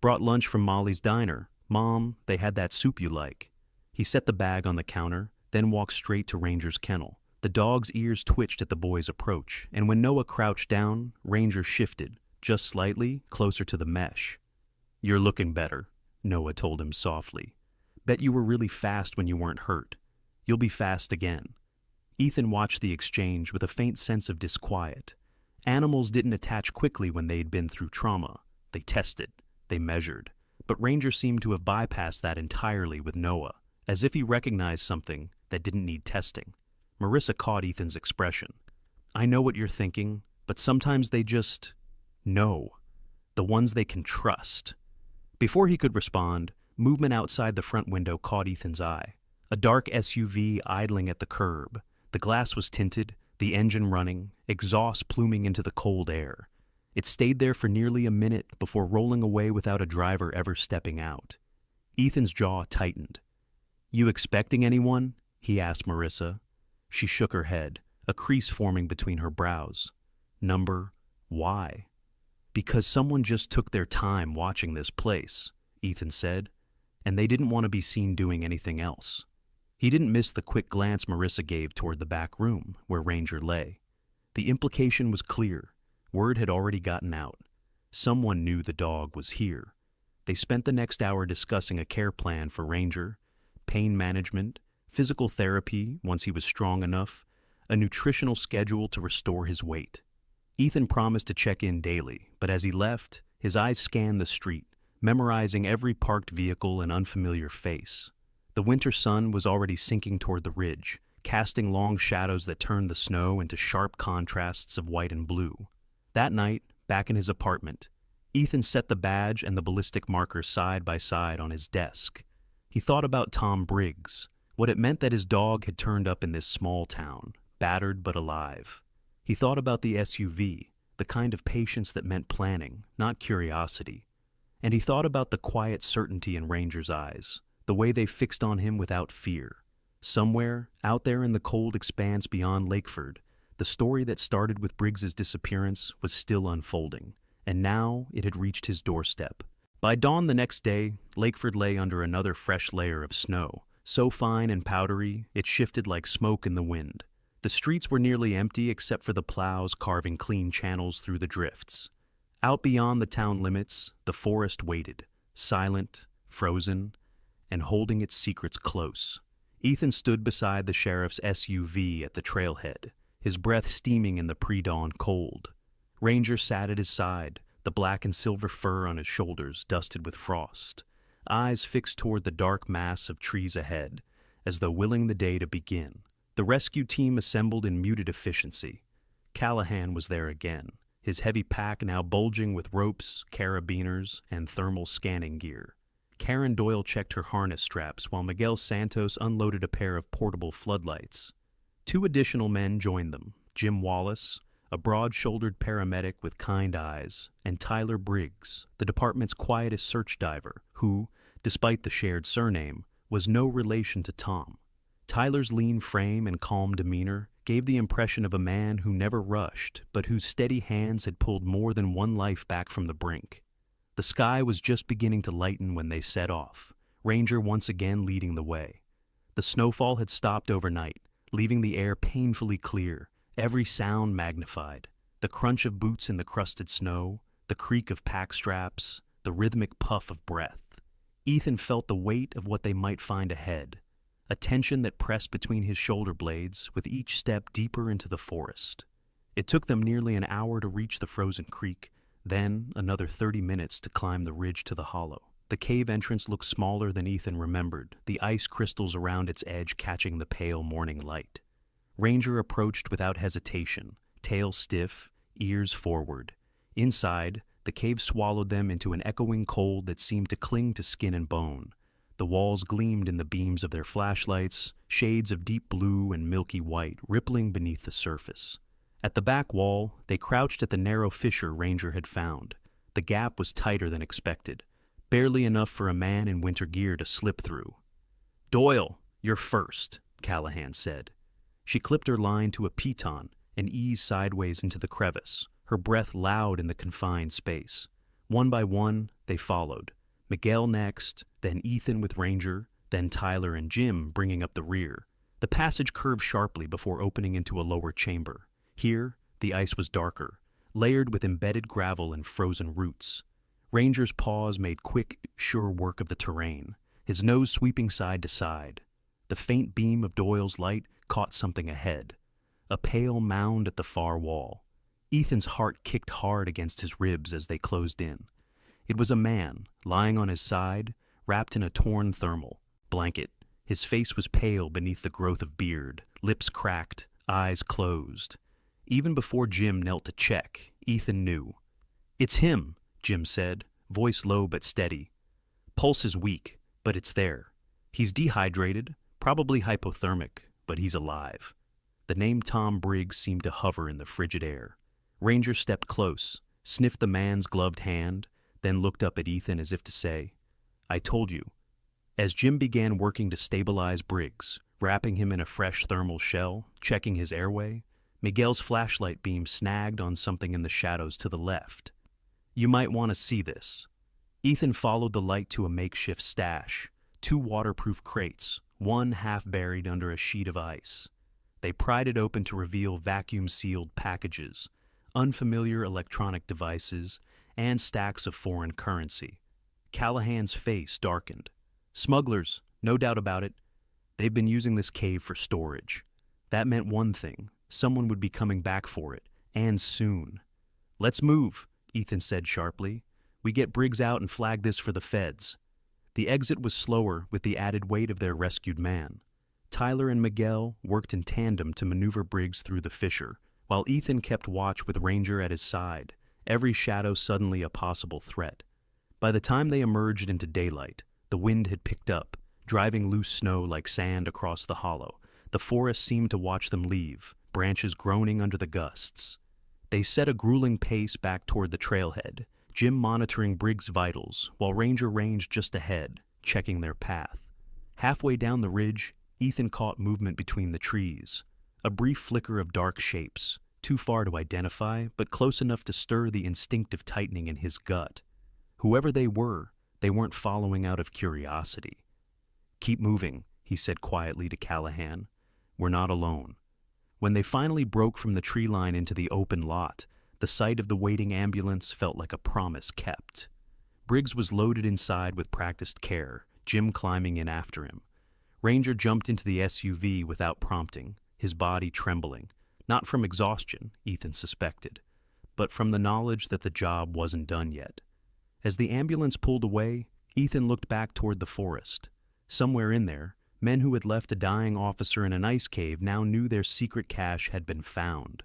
"Brought lunch from Molly's diner. Mom, they had that soup you like." He set the bag on the counter, then walked straight to Ranger's kennel. The dog's ears twitched at the boy's approach, and when Noah crouched down, Ranger shifted, just slightly, closer to the mesh. "You're looking better," Noah told him softly. "Bet you were really fast when you weren't hurt. You'll be fast again." Ethan watched the exchange with a faint sense of disquiet. Animals didn't attach quickly when they'd been through trauma. They tested, they measured. But Ranger seemed to have bypassed that entirely with Noah, as if he recognized something that didn't need testing. Marissa caught Ethan's expression. "I know what you're thinking, but sometimes they just know. The ones they can trust." Before he could respond, movement outside the front window caught Ethan's eye. A dark SUV idling at the curb. The glass was tinted, the engine running, exhaust pluming into the cold air. It stayed there for nearly a minute before rolling away without a driver ever stepping out. Ethan's jaw tightened. "You expecting anyone?" he asked Marissa. She shook her head, a crease forming between her brows. Number, why? "Because someone just took their time watching this place," Ethan said, "and they didn't want to be seen doing anything else." He didn't miss the quick glance Marissa gave toward the back room, where Ranger lay. The implication was clear. Word had already gotten out. Someone knew the dog was here. They spent the next hour discussing a care plan for Ranger, pain management, physical therapy once he was strong enough, a nutritional schedule to restore his weight. Ethan promised to check in daily, but as he left, his eyes scanned the street, memorizing every parked vehicle and unfamiliar face. The winter sun was already sinking toward the ridge, casting long shadows that turned the snow into sharp contrasts of white and blue. That night, back in his apartment, Ethan set the badge and the ballistic marker side by side on his desk. He thought about Tom Briggs, what it meant that his dog had turned up in this small town, battered but alive. He thought about the SUV, the kind of patience that meant planning, not curiosity. And he thought about the quiet certainty in Ranger's eyes, the way they fixed on him without fear. Somewhere, out there in the cold expanse beyond Lakeford, the story that started with Briggs's disappearance was still unfolding, and now it had reached his doorstep. By dawn the next day, Lakeford lay under another fresh layer of snow, so fine and powdery it shifted like smoke in the wind. The streets were nearly empty except for the plows carving clean channels through the drifts. Out beyond the town limits, the forest waited, silent, frozen, and holding its secrets close. Ethan stood beside the sheriff's SUV at the trailhead, his breath steaming in the pre-dawn cold. Ranger sat at his side, the black and silver fur on his shoulders dusted with frost, eyes fixed toward the dark mass of trees ahead, as though willing the day to begin. The rescue team assembled in muted efficiency. Callahan was there again, his heavy pack now bulging with ropes, carabiners, and thermal scanning gear. Karen Doyle checked her harness straps while Miguel Santos unloaded a pair of portable floodlights. Two additional men joined them, Jim Wallace, a broad-shouldered paramedic with kind eyes, and Tyler Briggs, the department's quietest search diver, who, despite the shared surname, was no relation to Tom. Tyler's lean frame and calm demeanor gave the impression of a man who never rushed, but whose steady hands had pulled more than one life back from the brink. The sky was just beginning to lighten when they set off, Ranger once again leading the way. The snowfall had stopped overnight, leaving the air painfully clear, every sound magnified. The crunch of boots in the crusted snow, the creak of pack straps, the rhythmic puff of breath. Ethan felt the weight of what they might find ahead, a tension that pressed between his shoulder blades with each step deeper into the forest. It took them nearly an hour to reach the frozen creek, then another 30 minutes to climb the ridge to the hollow. The cave entrance looked smaller than Ethan remembered, the ice crystals around its edge catching the pale morning light. Ranger approached without hesitation, tail stiff, ears forward. Inside, the cave swallowed them into an echoing cold that seemed to cling to skin and bone. The walls gleamed in the beams of their flashlights, shades of deep blue and milky white rippling beneath the surface. At the back wall, they crouched at the narrow fissure Ranger had found. The gap was tighter than expected, barely enough for a man in winter gear to slip through. "Doyle, you're first," Callahan said. She clipped her line to a piton and eased sideways into the crevice, her breath loud in the confined space. One by one, they followed. Miguel next, then Ethan with Ranger, then Tyler and Jim bringing up the rear. The passage curved sharply before opening into a lower chamber. Here, the ice was darker, layered with embedded gravel and frozen roots. Ranger's paws made quick, sure work of the terrain, his nose sweeping side to side. The faint beam of Doyle's light caught something ahead, a pale mound at the far wall. Ethan's heart kicked hard against his ribs as they closed in. It was a man, lying on his side, wrapped in a torn thermal blanket. His face was pale beneath the growth of beard, lips cracked, eyes closed. Even before Jim knelt to check, Ethan knew. "It's him," Jim said, voice low but steady. "Pulse is weak, but it's there. He's dehydrated, probably hypothermic, but he's alive." The name Tom Briggs seemed to hover in the frigid air. Ranger stepped close, sniffed the man's gloved hand, then looked up at Ethan as if to say, "I told you." As Jim began working to stabilize Briggs, wrapping him in a fresh thermal shell, checking his airway, Miguel's flashlight beam snagged on something in the shadows to the left. "You might want to see this." Ethan followed the light to a makeshift stash, 2 waterproof crates, one half buried under a sheet of ice. They pried it open to reveal vacuum-sealed packages, unfamiliar electronic devices, and stacks of foreign currency. Callahan's face darkened. "Smugglers, no doubt about it. They've been using this cave for storage." That meant one thing. Someone would be coming back for it, and soon. "Let's move," Ethan said sharply. "We get Briggs out and flag this for the feds." The exit was slower with the added weight of their rescued man. Tyler and Miguel worked in tandem to maneuver Briggs through the fissure, while Ethan kept watch with Ranger at his side, every shadow suddenly a possible threat. By the time they emerged into daylight, the wind had picked up, driving loose snow like sand across the hollow. The forest seemed to watch them leave, branches groaning under the gusts. They set a grueling pace back toward the trailhead, Jim monitoring Briggs' vitals, while Ranger ranged just ahead, checking their path. Halfway down the ridge, Ethan caught movement between the trees. A brief flicker of dark shapes, too far to identify, but close enough to stir the instinctive tightening in his gut. Whoever they weren't following out of curiosity. "Keep moving," he said quietly to Callahan. "We're not alone." When they finally broke from the tree line into the open lot, the sight of the waiting ambulance felt like a promise kept. Briggs was loaded inside with practiced care, Jim climbing in after him. Ranger jumped into the SUV without prompting, his body trembling, not from exhaustion, Ethan suspected, but from the knowledge that the job wasn't done yet. As the ambulance pulled away, Ethan looked back toward the forest. Somewhere in there, men who had left a dying officer in an ice cave now knew their secret cache had been found.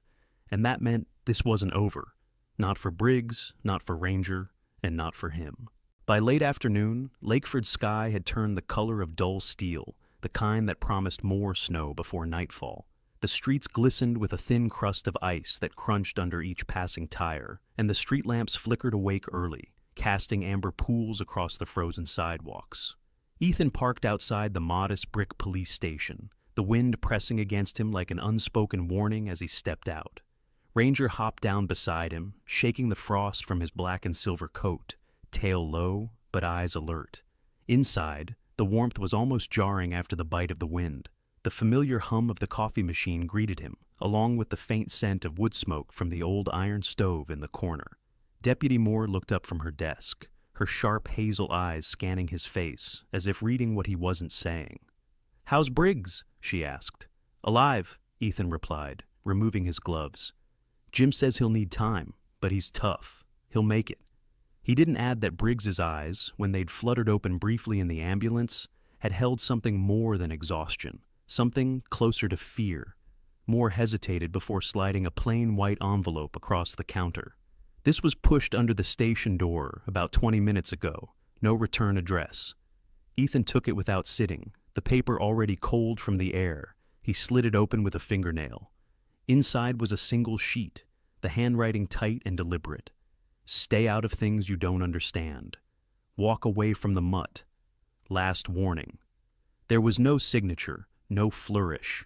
And that meant this wasn't over. Not for Briggs, not for Ranger, and not for him. By late afternoon, Lakeford's sky had turned the color of dull steel, the kind that promised more snow before nightfall. The streets glistened with a thin crust of ice that crunched under each passing tire, and the street lamps flickered awake early, casting amber pools across the frozen sidewalks. Ethan parked outside the modest brick police station, the wind pressing against him like an unspoken warning as he stepped out. Ranger hopped down beside him, shaking the frost from his black and silver coat, tail low, but eyes alert. Inside, the warmth was almost jarring after the bite of the wind. The familiar hum of the coffee machine greeted him, along with the faint scent of wood smoke from the old iron stove in the corner. Deputy Moore looked up from her desk, her sharp hazel eyes scanning his face, as if reading what he wasn't saying. "How's Briggs?" she asked. "Alive," Ethan replied, removing his gloves. "Jim says he'll need time, but he's tough. He'll make it." He didn't add that Briggs's eyes, when they'd fluttered open briefly in the ambulance, had held something more than exhaustion, something closer to fear. Moore hesitated before sliding a plain white envelope across the counter. "This was pushed under the station door about 20 minutes ago. No return address." Ethan took it without sitting, the paper already cold from the air. He slid it open with a fingernail. Inside was a single sheet, the handwriting tight and deliberate. Stay out of things you don't understand. Walk away from the mutt. Last warning. There was no signature, no flourish,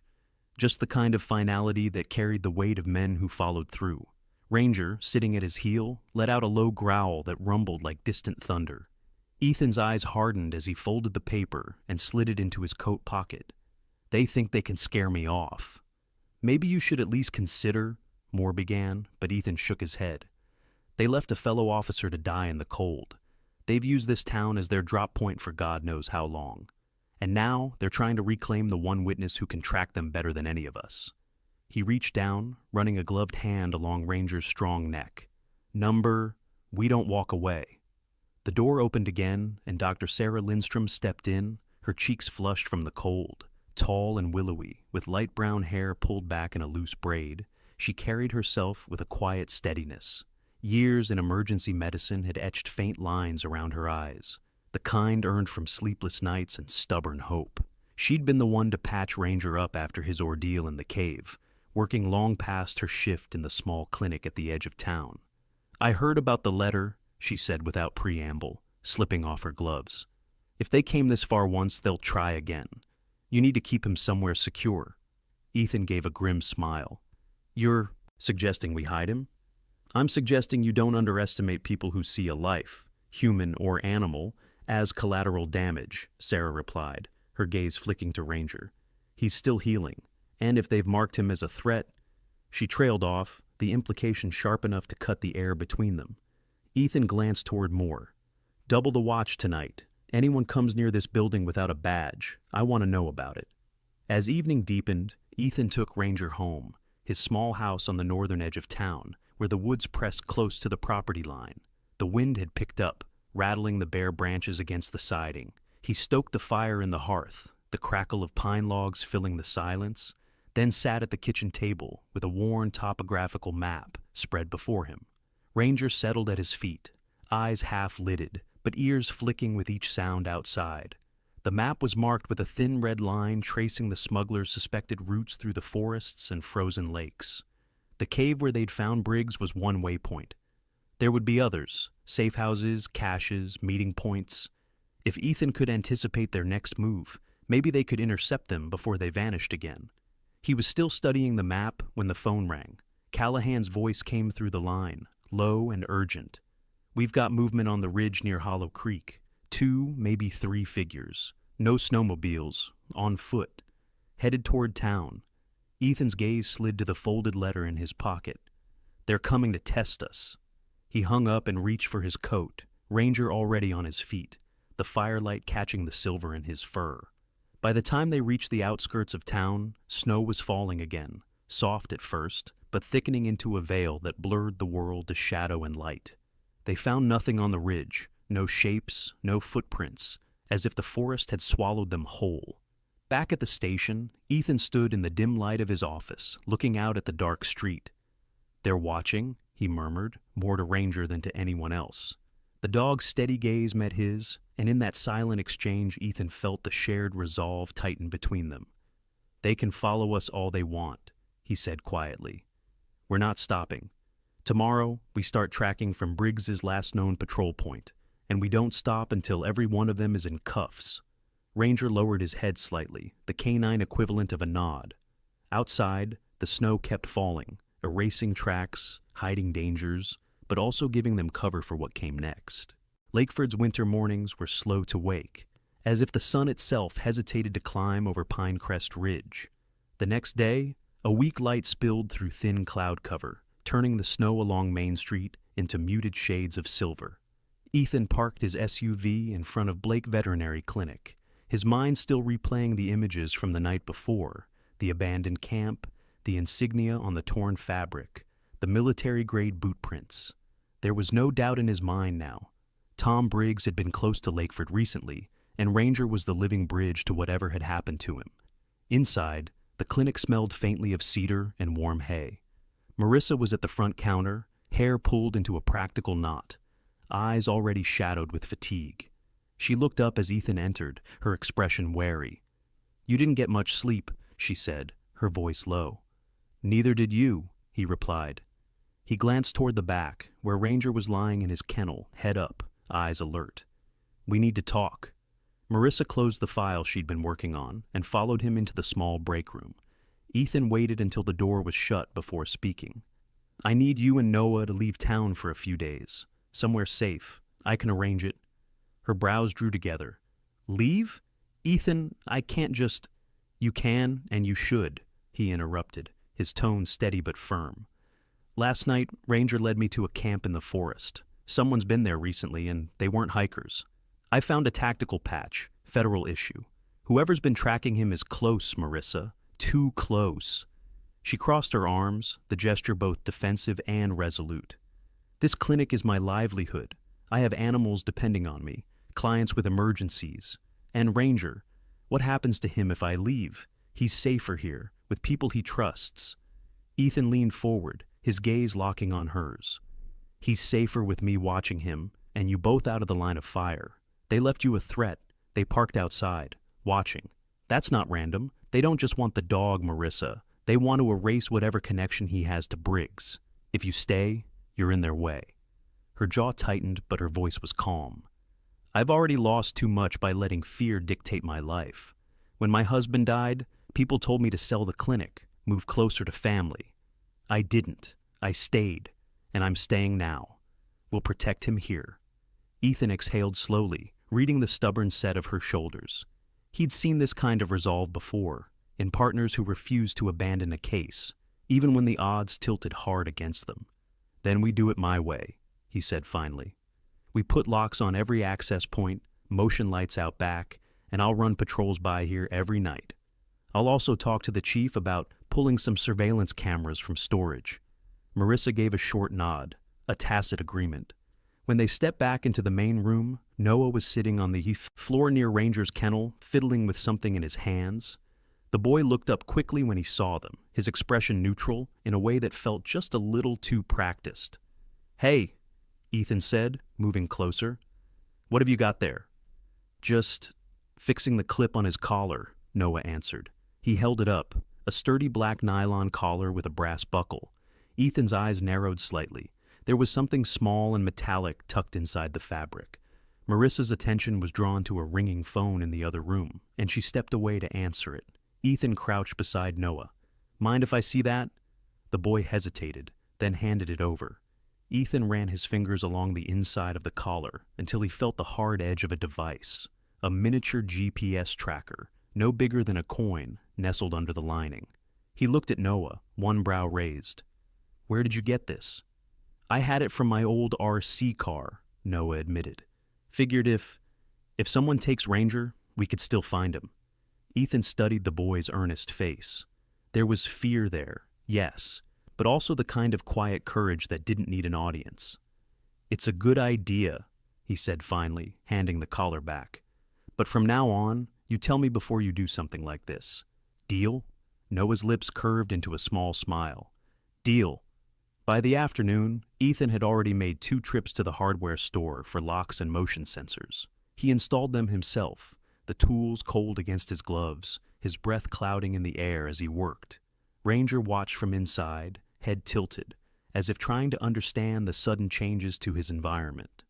just the kind of finality that carried the weight of men who followed through. Ranger, sitting at his heel, let out a low growl that rumbled like distant thunder. Ethan's eyes hardened as he folded the paper and slid it into his coat pocket. They think they can scare me off. Maybe you should at least consider, Moore began, but Ethan shook his head. They left a fellow officer to die in the cold. They've used this town as their drop point for God knows how long. And now they're trying to reclaim the one witness who can track them better than any of us. He reached down, running a gloved hand along Ranger's strong neck. Number, we don't walk away. The door opened again, and Dr. Sarah Lindstrom stepped in, her cheeks flushed from the cold. Tall and willowy, with light brown hair pulled back in a loose braid, she carried herself with a quiet steadiness. Years in emergency medicine had etched faint lines around her eyes, the kind earned from sleepless nights and stubborn hope. She'd been the one to patch Ranger up after his ordeal in the cave, working long past her shift in the small clinic at the edge of town. I heard about the letter, she said without preamble, slipping off her gloves. If they came this far once, they'll try again. You need to keep him somewhere secure. Ethan gave a grim smile. You're suggesting we hide him? I'm suggesting you don't underestimate people who see a life, human or animal, as collateral damage, Sarah replied, her gaze flicking to Ranger. He's still healing, and if they've marked him as a threat... She trailed off, the implication sharp enough to cut the air between them. Ethan glanced toward Moore. Double the watch tonight. Anyone comes near this building without a badge, I want to know about it. As evening deepened, Ethan took Ranger home, his small house on the northern edge of town, where the woods pressed close to the property line. The wind had picked up, rattling the bare branches against the siding. He stoked the fire in the hearth, the crackle of pine logs filling the silence, then sat at the kitchen table with a worn topographical map spread before him. Ranger settled at his feet, eyes half-lidded, but ears flicking with each sound outside. The map was marked with a thin red line tracing the smugglers' suspected routes through the forests and frozen lakes. The cave where they'd found Briggs was one waypoint. There would be others, safe houses, caches, meeting points. If Ethan could anticipate their next move, maybe they could intercept them before they vanished again. He was still studying the map when the phone rang. Callahan's voice came through the line, low and urgent. We've got movement on the ridge near Hollow Creek. 2, maybe 3 figures. No snowmobiles, on foot. Headed toward town. Ethan's gaze slid to the folded letter in his pocket. They're coming to test us. He hung up and reached for his coat, Ranger already on his feet, the firelight catching the silver in his fur. By the time they reached the outskirts of town, snow was falling again, soft at first, but thickening into a veil that blurred the world to shadow and light. They found nothing on the ridge, no shapes, no footprints, as if the forest had swallowed them whole. Back at the station, Ethan stood in the dim light of his office, looking out at the dark street. They're watching, he murmured, more to Ranger than to anyone else. The dog's steady gaze met his, and in that silent exchange Ethan felt the shared resolve tighten between them. They can follow us all they want, he said quietly. We're not stopping. Tomorrow, we start tracking from Briggs's last known patrol point, and we don't stop until every one of them is in cuffs. Ranger lowered his head slightly, the canine equivalent of a nod. Outside, the snow kept falling, erasing tracks, hiding dangers, but also giving them cover for what came next. Lakeford's winter mornings were slow to wake, as if the sun itself hesitated to climb over Pinecrest Ridge. The next day, a weak light spilled through thin cloud cover, turning the snow along Main Street into muted shades of silver. Ethan parked his SUV in front of Blake Veterinary Clinic, his mind still replaying the images from the night before, the abandoned camp, the insignia on the torn fabric, the military-grade boot prints. There was no doubt in his mind now. Tom Briggs had been close to Lakeford recently, and Ranger was the living bridge to whatever had happened to him. Inside, the clinic smelled faintly of cedar and warm hay. Marissa was at the front counter, hair pulled into a practical knot, eyes already shadowed with fatigue. She looked up as Ethan entered, her expression wary. "You didn't get much sleep," she said, her voice low. "Neither did you," he replied. He glanced toward the back, where Ranger was lying in his kennel, head up, eyes alert. "We need to talk." Marissa closed the file she'd been working on and followed him into the small break room. Ethan waited until the door was shut before speaking. "I need you and Noah to leave town for a few days. Somewhere safe. I can arrange it." Her brows drew together. "Leave? Ethan, I can't just—" "You can and you should," he interrupted, his tone steady but firm. "Last night, Ranger led me to a camp in the forest. Someone's been there recently, and they weren't hikers. I found a tactical patch, federal issue. Whoever's been tracking him is close, Marissa. Too close." She crossed her arms, the gesture both defensive and resolute. "This clinic is my livelihood. I have animals depending on me, clients with emergencies. And Ranger, what happens to him if I leave? He's safer here, with people he trusts." Ethan leaned forward, his gaze locking on hers. "He's safer with me watching him, and you both out of the line of fire. They left you a threat. They parked outside, watching. That's not random. They don't just want the dog, Marissa. They want to erase whatever connection he has to Briggs. If you stay, you're in their way." Her jaw tightened, but her voice was calm. "I've already lost too much by letting fear dictate my life. When my husband died, people told me to sell the clinic, move closer to family. I didn't. I stayed, and I'm staying now. We'll protect him here." Ethan exhaled slowly, reading the stubborn set of her shoulders. He'd seen this kind of resolve before, in partners who refused to abandon a case, even when the odds tilted hard against them. "Then we do it my way," he said finally. "We put locks on every access point, motion lights out back, and I'll run patrols by here every night. I'll also talk to the chief about pulling some surveillance cameras from storage." Marissa gave a short nod, a tacit agreement. When they stepped back into the main room, Noah was sitting on the floor near Ranger's kennel, fiddling with something in his hands. The boy looked up quickly when he saw them, his expression neutral, in a way that felt just a little too practiced. "Hey," Ethan said, moving closer. "What have you got there?" "Just fixing the clip on his collar," Noah answered. He held it up, a sturdy black nylon collar with a brass buckle. Ethan's eyes narrowed slightly. There was something small and metallic tucked inside the fabric. Marissa's attention was drawn to a ringing phone in the other room, and she stepped away to answer it. Ethan crouched beside Noah. "Mind if I see that?" The boy hesitated, then handed it over. Ethan ran his fingers along the inside of the collar until he felt the hard edge of a device, a miniature GPS tracker, no bigger than a coin, nestled under the lining. He looked at Noah, one brow raised. "Where did you get this?" "I had it from my old RC car," Noah admitted. "Figured if someone takes Ranger, we could still find him." Ethan studied the boy's earnest face. There was fear there, yes, but also the kind of quiet courage that didn't need an audience. "It's a good idea," he said finally, handing the collar back. "But from now on, you tell me before you do something like this. Deal?" Noah's lips curved into a small smile. "Deal." By the afternoon, Ethan had already made 2 trips to the hardware store for locks and motion sensors. He installed them himself, the tools cold against his gloves, his breath clouding in the air as he worked. Ranger watched from inside, head tilted, as if trying to understand the sudden changes to his environment.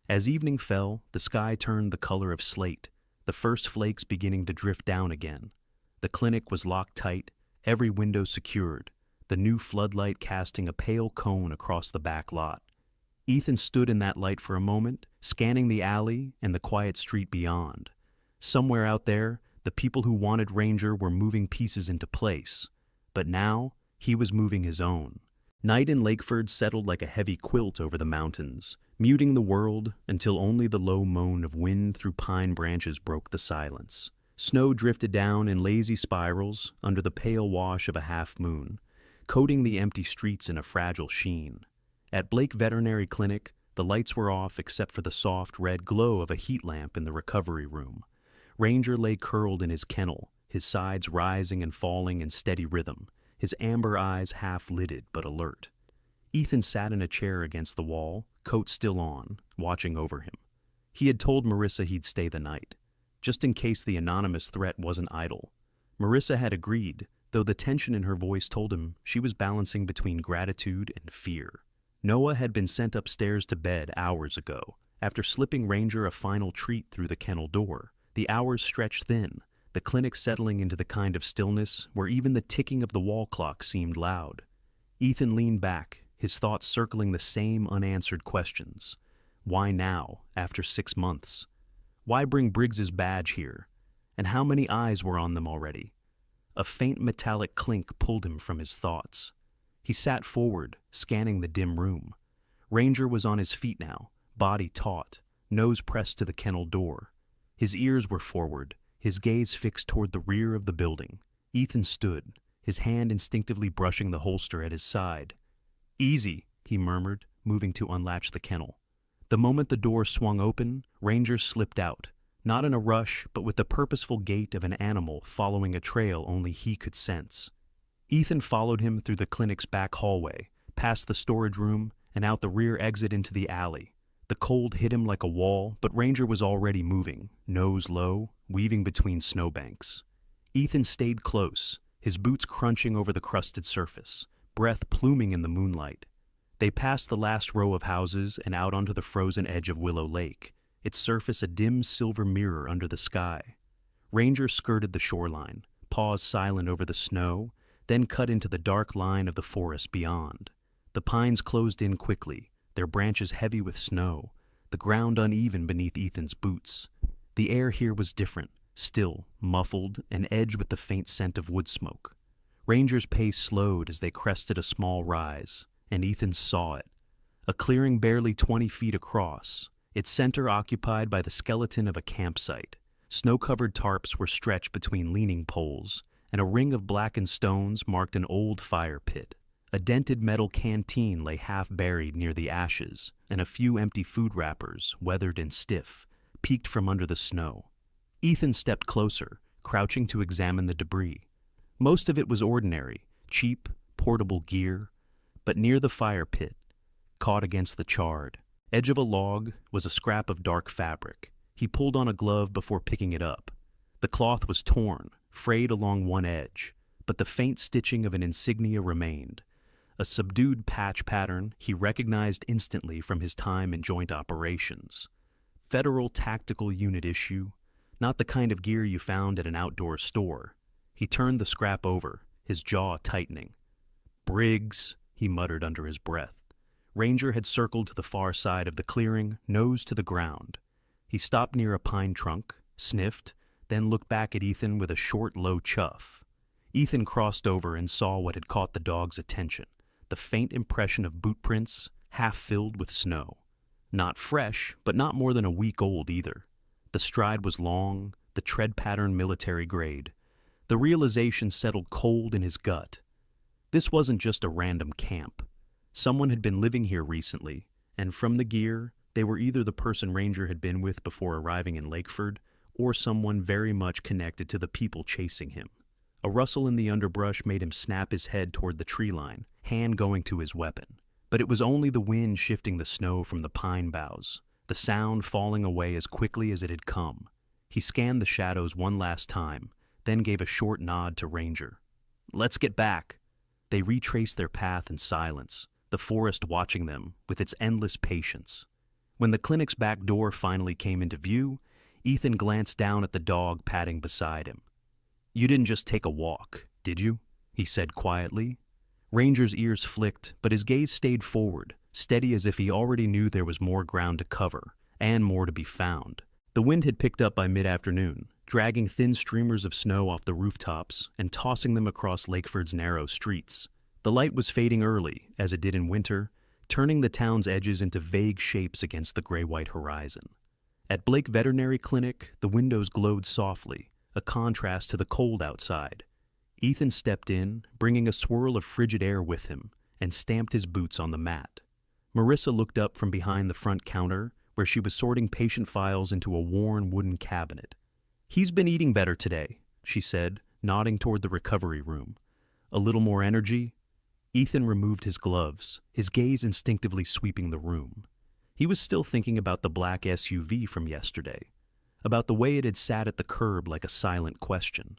As evening fell, the sky turned the color of slate, the first flakes beginning to drift down again. The clinic was locked tight, every window secured, the new floodlight casting a pale cone across the back lot. Ethan stood in that light for a moment, scanning the alley and the quiet street beyond. Somewhere out there, the people who wanted Ranger were moving pieces into place, but now he was moving his own. Night in Lakeford settled like a heavy quilt over the mountains, muting the world until only the low moan of wind through pine branches broke the silence. Snow drifted down in lazy spirals under the pale wash of a half-moon, coating the empty streets in a fragile sheen. At Blake Veterinary Clinic, the lights were off except for the soft red glow of a heat lamp in the recovery room. Ranger lay curled in his kennel, his sides rising and falling in steady rhythm, his amber eyes half-lidded but alert. Ethan sat in a chair against the wall, coat still on, watching over him. He had told Marissa he'd stay the night, just in case the anonymous threat wasn't idle. Marissa had agreed, though the tension in her voice told him she was balancing between gratitude and fear. Noah had been sent upstairs to bed hours ago, after slipping Ranger a final treat through the kennel door. The hours stretched thin, the clinic settling into the kind of stillness where even the ticking of the wall clock seemed loud. Ethan leaned back, his thoughts circling the same unanswered questions. Why now, after 6 months? Why bring Briggs's badge here? And how many eyes were on them already? A faint metallic clink pulled him from his thoughts. He sat forward, scanning the dim room. Ranger was on his feet now, body taut, nose pressed to the kennel door. His ears were forward, his gaze fixed toward the rear of the building. Ethan stood, his hand instinctively brushing the holster at his side. "Easy," he murmured, moving to unlatch the kennel. The moment the door swung open, Ranger slipped out, not in a rush, but with the purposeful gait of an animal following a trail only he could sense. Ethan followed him through the clinic's back hallway, past the storage room, and out the rear exit into the alley. The cold hit him like a wall, but Ranger was already moving, nose low, weaving between snowbanks. Ethan stayed close, his boots crunching over the crusted surface, breath pluming in the moonlight. They passed the last row of houses and out onto the frozen edge of Willow Lake, its surface a dim silver mirror under the sky. Ranger skirted the shoreline, paused silent over the snow, then cut into the dark line of the forest beyond. The pines closed in quickly, their branches heavy with snow, the ground uneven beneath Ethan's boots. The air here was different, still, muffled, and edged with the faint scent of wood smoke. Ranger's pace slowed as they crested a small rise, and Ethan saw it. A clearing barely 20 feet across, its center occupied by the skeleton of a campsite. Snow-covered tarps were stretched between leaning poles, and a ring of blackened stones marked an old fire pit. A dented metal canteen lay half buried near the ashes, and a few empty food wrappers, weathered and stiff, peeked from under the snow. Ethan stepped closer, crouching to examine the debris. Most of it was ordinary, cheap, portable gear, but near the fire pit, caught against the charred edge of a log, was a scrap of dark fabric. He pulled on a glove before picking it up. The cloth was torn, frayed along one edge, but the faint stitching of an insignia remained. A subdued patch pattern he recognized instantly from his time in joint operations. Federal Tactical Unit issue, not the kind of gear you found at an outdoor store. He turned the scrap over, his jaw tightening. "Briggs," he muttered under his breath. Ranger had circled to the far side of the clearing, nose to the ground. He stopped near a pine trunk, sniffed, then looked back at Ethan with a short, low chuff. Ethan crossed over and saw what had caught the dog's attention, the faint impression of boot prints, half filled with snow. Not fresh, but not more than a week old either. The stride was long, the tread pattern military grade. The realization settled cold in his gut. This wasn't just a random camp. Someone had been living here recently, and from the gear, they were either the person Ranger had been with before arriving in Lakeford, or someone very much connected to the people chasing him. A rustle in the underbrush made him snap his head toward the tree line, hand going to his weapon. But it was only the wind shifting the snow from the pine boughs, the sound falling away as quickly as it had come. He scanned the shadows one last time, then gave a short nod to Ranger. "Let's get back." They retraced their path in silence, the forest watching them with its endless patience. When the clinic's back door finally came into view, Ethan glanced down at the dog padding beside him. "You didn't just take a walk, did you?" he said quietly. Ranger's ears flicked, but his gaze stayed forward, steady as if he already knew there was more ground to cover, and more to be found. The wind had picked up by mid-afternoon, dragging thin streamers of snow off the rooftops and tossing them across Lakeford's narrow streets. The light was fading early, as it did in winter, turning the town's edges into vague shapes against the gray-white horizon. At Blake Veterinary Clinic, the windows glowed softly, a contrast to the cold outside. Ethan stepped in, bringing a swirl of frigid air with him, and stamped his boots on the mat. Marissa looked up from behind the front counter, where she was sorting patient files into a worn wooden cabinet. "He's been eating better today," she said, nodding toward the recovery room. "A little more energy?" Ethan removed his gloves, his gaze instinctively sweeping the room. He was still thinking about the black SUV from yesterday, about the way it had sat at the curb like a silent question.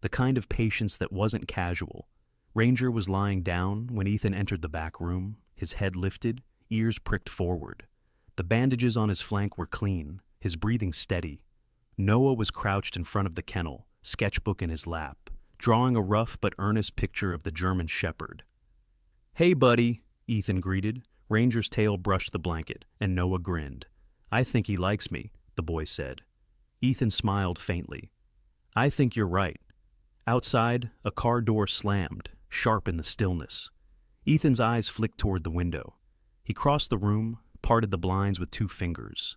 the kind of patience that wasn't casual. Ranger was lying down when Ethan entered the back room, his head lifted, ears pricked forward. The bandages on his flank were clean, his breathing steady. Noah was crouched in front of the kennel, sketchbook in his lap, drawing a rough but earnest picture of the German shepherd. "Hey, buddy," Ethan greeted. Ranger's tail brushed the blanket, and Noah grinned. "I think he likes me," the boy said. Ethan smiled faintly. "I think you're right." Outside, a car door slammed, sharp in the stillness. Ethan's eyes flicked toward the window. He crossed the room, parted the blinds with 2 fingers.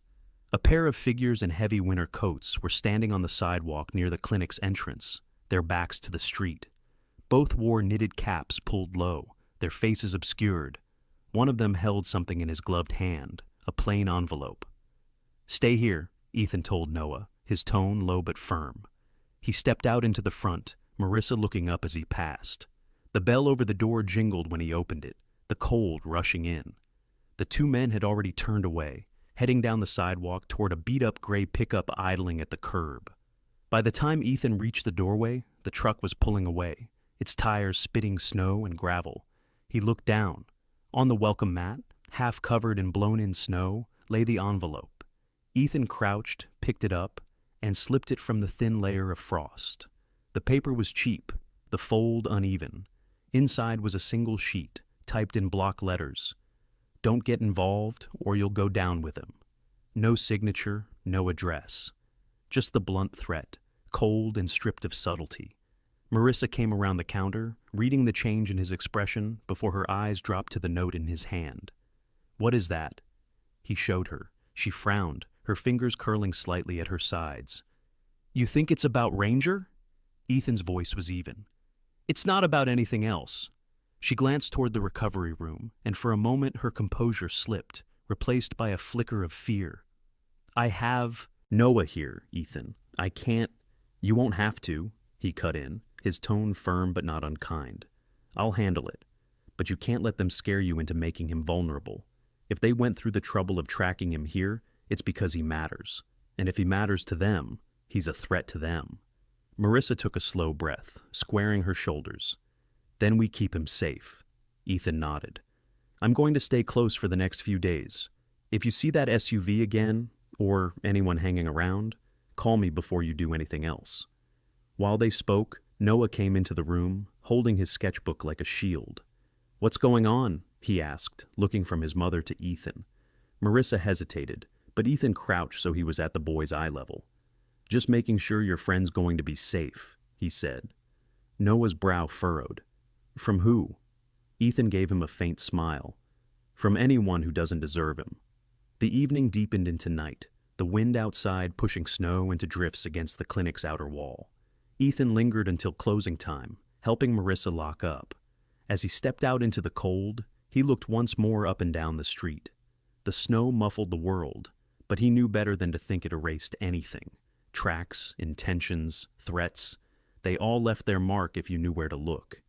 A pair of figures in heavy winter coats were standing on the sidewalk near the clinic's entrance, their backs to the street. Both wore knitted caps pulled low, their faces obscured. One of them held something in his gloved hand, a plain envelope. "Stay here," Ethan told Noah, his tone low but firm. He stepped out into the front, Marissa looking up as he passed. The bell over the door jingled when he opened it, the cold rushing in. The 2 men had already turned away, heading down the sidewalk toward a beat-up gray pickup idling at the curb. By the time Ethan reached the doorway, the truck was pulling away, its tires spitting snow and gravel. He looked down. On the welcome mat, half covered in blown-in snow, lay the envelope. Ethan crouched, picked it up, and slipped it from the thin layer of frost. The paper was cheap, the fold uneven. Inside was a single sheet, typed in block letters. "Don't get involved, or you'll go down with him." No signature, no address. Just the blunt threat, cold and stripped of subtlety. Marissa came around the counter, reading the change in his expression before her eyes dropped to the note in his hand. "What is that?" He showed her. She frowned, her fingers curling slightly at her sides. "You think it's about Ranger?" Ethan's voice was even. "It's not about anything else." She glanced toward the recovery room, and for a moment her composure slipped, replaced by a flicker of fear. "I have Noah here, Ethan. I can't—" "You won't have to," he cut in, his tone firm but not unkind. "I'll handle it. But you can't let them scare you into making him vulnerable. If they went through the trouble of tracking him here, it's because he matters. And if he matters to them, he's a threat to them." Marissa took a slow breath, squaring her shoulders. "Then we keep him safe." Ethan nodded. "I'm going to stay close for the next few days. If you see that SUV again, or anyone hanging around, call me before you do anything else." While they spoke, Noah came into the room, holding his sketchbook like a shield. "What's going on?" he asked, looking from his mother to Ethan. Marissa hesitated, but Ethan crouched so he was at the boy's eye level. "Just making sure your friend's going to be safe," he said. Noah's brow furrowed. "From who?" Ethan gave him a faint smile. "From anyone who doesn't deserve him." The evening deepened into night, the wind outside pushing snow into drifts against the clinic's outer wall. Ethan lingered until closing time, helping Marissa lock up. As he stepped out into the cold, he looked once more up and down the street. The snow muffled the world, but he knew better than to think it erased anything. Tracks, intentions, threats, they all left their mark if you knew where to look.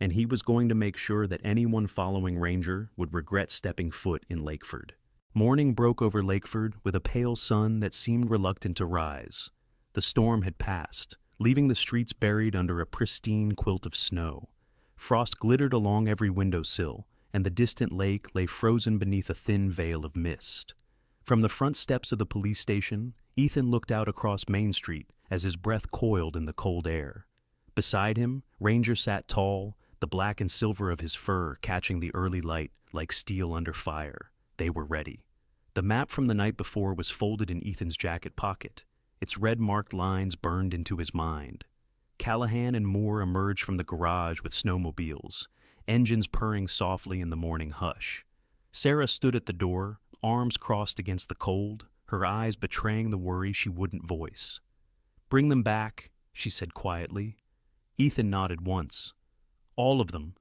And he was going to make sure that anyone following Ranger would regret stepping foot in Lakeford. Morning broke over Lakeford with a pale sun that seemed reluctant to rise. The storm had passed, leaving the streets buried under a pristine quilt of snow. Frost glittered along every windowsill, and the distant lake lay frozen beneath a thin veil of mist. From the front steps of the police station, Ethan looked out across Main Street as his breath coiled in the cold air. Beside him, Ranger sat tall, the black and silver of his fur catching the early light like steel under fire. They were ready. The map from the night before was folded in Ethan's jacket pocket, its red-marked lines burned into his mind. Callahan and Moore emerged from the garage with snowmobiles, engines purring softly in the morning hush. Sarah stood at the door, arms crossed against the cold, her eyes betraying the worry she wouldn't voice. "Bring them back," she said quietly. Ethan nodded once. "All of them."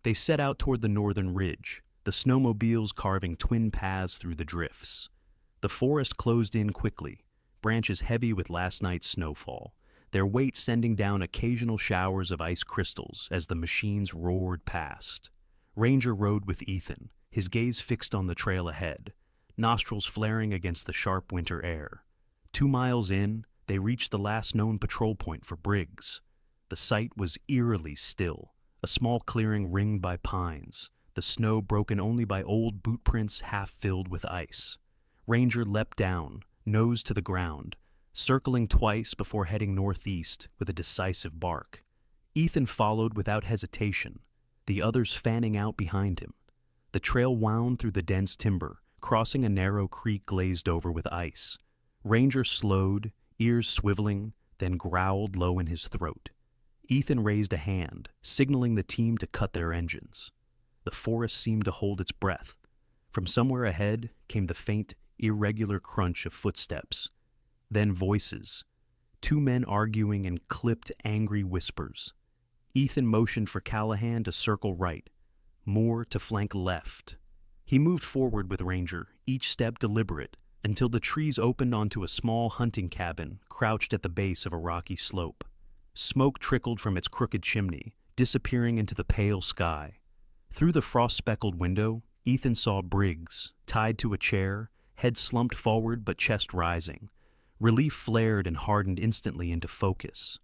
They set out toward the northern ridge, the snowmobiles carving twin paths through the drifts. The forest closed in quickly, branches heavy with last night's snowfall, their weight sending down occasional showers of ice crystals as the machines roared past. Ranger rode with Ethan, his gaze fixed on the trail ahead, nostrils flaring against the sharp winter air. 2 miles in, they reached the last known patrol point for Briggs. The site was eerily still, a small clearing ringed by pines, the snow broken only by old boot prints half filled with ice. Ranger leapt down, nose to the ground, circling twice before heading northeast with a decisive bark. Ethan followed without hesitation, the others fanning out behind him. The trail wound through the dense timber, crossing a narrow creek glazed over with ice. Ranger slowed, ears swiveling, then growled low in his throat. Ethan raised a hand, signaling the team to cut their engines. The forest seemed to hold its breath. From somewhere ahead came the faint, irregular crunch of footsteps. Then voices. 2 men arguing in clipped, angry whispers. Ethan motioned for Callahan to circle right, Moore to flank left. He moved forward with Ranger, each step deliberate, until the trees opened onto a small hunting cabin crouched at the base of a rocky slope. Smoke trickled from its crooked chimney, disappearing into the pale sky. Through the frost-speckled window, Ethan saw Briggs, tied to a chair, head slumped forward but chest rising. Relief flared and hardened instantly into focus.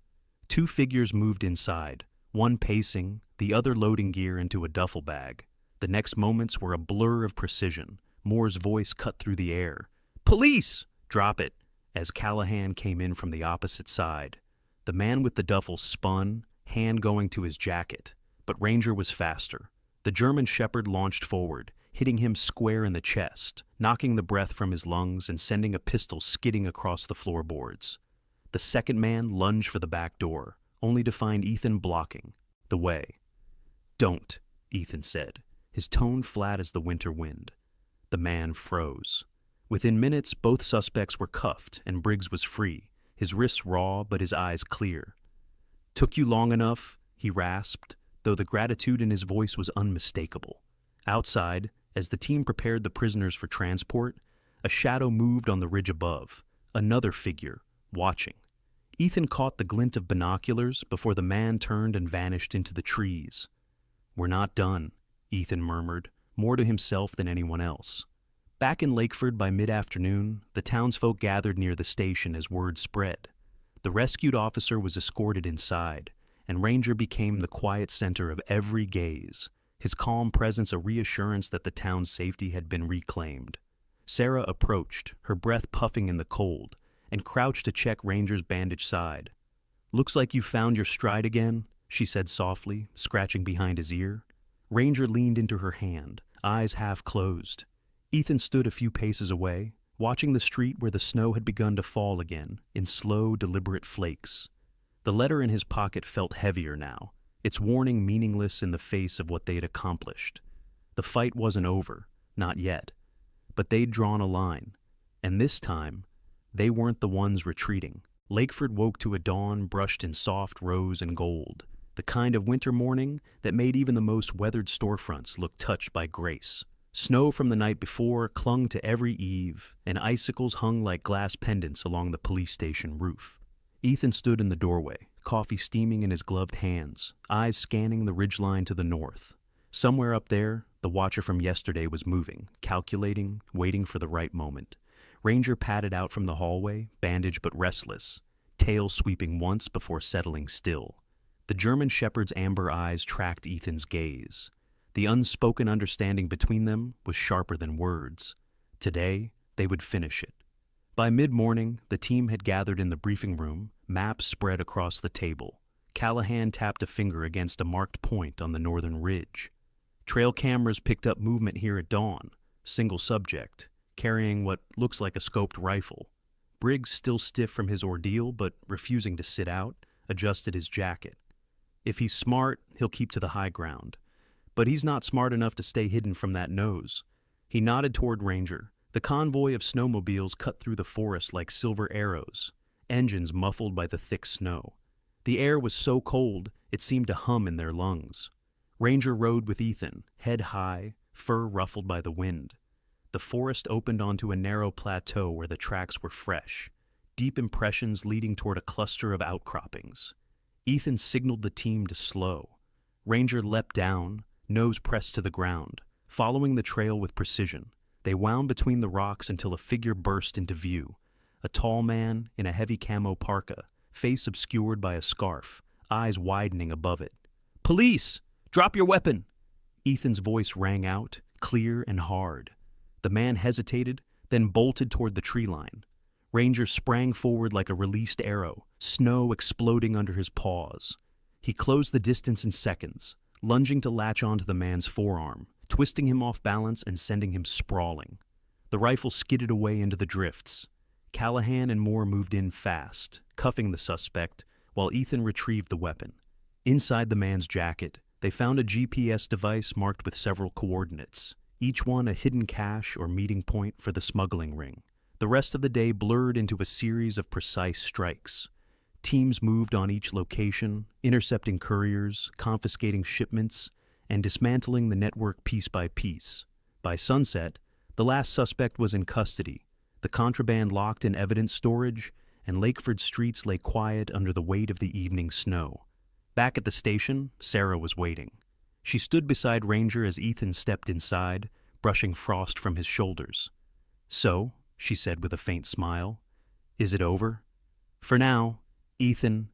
2 figures moved inside, one pacing, the other loading gear into a duffel bag. The next moments were a blur of precision. Moore's voice cut through the air. "Police! Drop it!" as Callahan came in from the opposite side. The man with the duffel spun, hand going to his jacket, but Ranger was faster. The German shepherd launched forward, hitting him square in the chest, knocking the breath from his lungs and sending a pistol skidding across the floorboards. The second man lunged for the back door, only to find Ethan blocking the way. "Don't," Ethan said, his tone flat as the winter wind. The man froze. Within minutes, both suspects were cuffed and Briggs was free, his wrists raw but his eyes clear. "Took you long enough," he rasped, though the gratitude in his voice was unmistakable. Outside, as the team prepared the prisoners for transport, a shadow moved on the ridge above, another figure, watching. Ethan caught the glint of binoculars before the man turned and vanished into the trees. "We're not done," Ethan murmured, more to himself than anyone else. Back in Lakeford by mid-afternoon, the townsfolk gathered near the station as word spread. The rescued officer was escorted inside, and Ranger became the quiet center of every gaze, his calm presence a reassurance that the town's safety had been reclaimed. Sarah approached, her breath puffing in the cold, and crouched to check Ranger's bandaged side. "Looks like you found your stride again," she said softly, scratching behind his ear. Ranger leaned into her hand, eyes half closed. Ethan stood a few paces away, watching the street where the snow had begun to fall again, in slow, deliberate flakes. The letter in his pocket felt heavier now, its warning meaningless in the face of what they'd accomplished. The fight wasn't over, not yet, but they'd drawn a line, and this time, they weren't the ones retreating. Lakeford woke to a dawn brushed in soft rose and gold, the kind of winter morning that made even the most weathered storefronts look touched by grace. Snow from the night before clung to every eave, and icicles hung like glass pendants along the police station roof. Ethan stood in the doorway, coffee steaming in his gloved hands, eyes scanning the ridgeline to the north. Somewhere up there, the watcher from yesterday was moving, calculating, waiting for the right moment. Ranger padded out from the hallway, bandaged but restless, tail sweeping once before settling still. The German shepherd's amber eyes tracked Ethan's gaze. The unspoken understanding between them was sharper than words. Today, they would finish it. By mid-morning, the team had gathered in the briefing room, maps spread across the table. Callahan tapped a finger against a marked point on the northern ridge. Trail cameras picked up movement here at dawn, single subject, carrying what looks like a scoped rifle. Briggs, still stiff from his ordeal but refusing to sit out, adjusted his jacket. If he's smart, he'll keep to the high ground. But he's not smart enough to stay hidden from that nose. He nodded toward Ranger. The convoy of snowmobiles cut through the forest like silver arrows, engines muffled by the thick snow. The air was so cold, it seemed to hum in their lungs. Ranger rode with Ethan, head high, fur ruffled by the wind. The forest opened onto a narrow plateau where the tracks were fresh, deep impressions leading toward a cluster of outcroppings. Ethan signaled the team to slow. Ranger leapt down, nose pressed to the ground, following the trail with precision. They wound between the rocks until a figure burst into view. A tall man in a heavy camo parka, face obscured by a scarf, eyes widening above it. "Police! Drop your weapon!" Ethan's voice rang out, clear and hard. The man hesitated, then bolted toward the tree line. Ranger sprang forward like a released arrow, snow exploding under his paws. He closed the distance in seconds, lunging to latch onto the man's forearm, twisting him off balance and sending him sprawling. The rifle skidded away into the drifts. Callahan and Moore moved in fast, cuffing the suspect, while Ethan retrieved the weapon. Inside the man's jacket, they found a GPS device marked with several coordinates, each one a hidden cache or meeting point for the smuggling ring. The rest of the day blurred into a series of precise strikes. Teams moved on each location, intercepting couriers, confiscating shipments, and dismantling the network piece by piece. By sunset, the last suspect was in custody, the contraband locked in evidence storage, and Lakeford streets lay quiet under the weight of the evening snow. Back at the station, Sarah was waiting. She stood beside Ranger as Ethan stepped inside, brushing frost from his shoulders. "So," she said with a faint smile, "is it over?" "For now," Ethan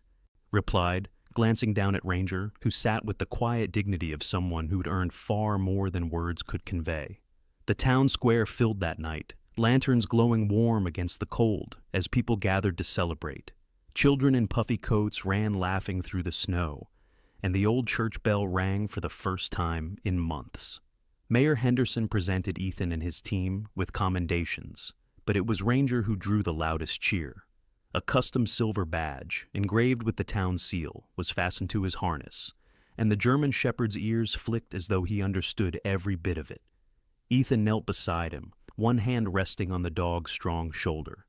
replied, glancing down at Ranger, who sat with the quiet dignity of someone who'd earned far more than words could convey. The town square filled that night, lanterns glowing warm against the cold as people gathered to celebrate. Children in puffy coats ran laughing through the snow, and the old church bell rang for the first time in months. Mayor Henderson presented Ethan and his team with commendations, but it was Ranger who drew the loudest cheer. A custom silver badge, engraved with the town seal, was fastened to his harness, and the German shepherd's ears flicked as though he understood every bit of it. Ethan knelt beside him, one hand resting on the dog's strong shoulder.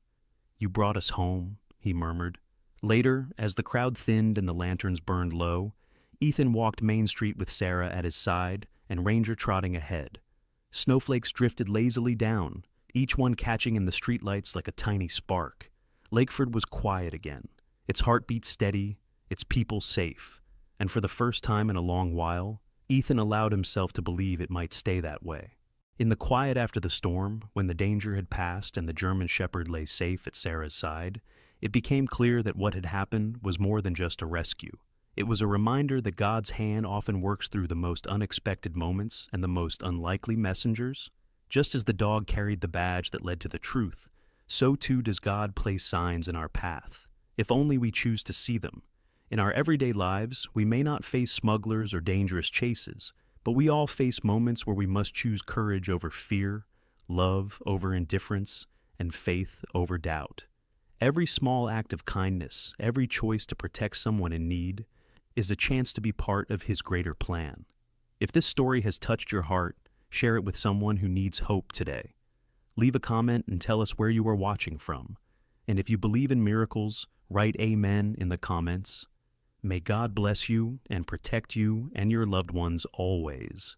"You brought us home," he murmured. Later, as the crowd thinned and the lanterns burned low, Ethan walked Main Street with Sarah at his side and Ranger trotting ahead. Snowflakes drifted lazily down, each one catching in the streetlights like a tiny spark. Lakeford was quiet again, its heartbeat steady, its people safe, and for the first time in a long while, Ethan allowed himself to believe it might stay that way. In the quiet after the storm, when the danger had passed and the German shepherd lay safe at Sarah's side, it became clear that what had happened was more than just a rescue. It was a reminder that God's hand often works through the most unexpected moments and the most unlikely messengers. Just as the dog carried the badge that led to the truth, so too does God place signs in our path, if only we choose to see them. In our everyday lives, we may not face smugglers or dangerous chases, but we all face moments where we must choose courage over fear, love over indifference, and faith over doubt. Every small act of kindness, every choice to protect someone in need, is a chance to be part of His greater plan. If this story has touched your heart, share it with someone who needs hope today. Leave a comment and tell us where you are watching from. And if you believe in miracles, write Amen in the comments. May God bless you and protect you and your loved ones always.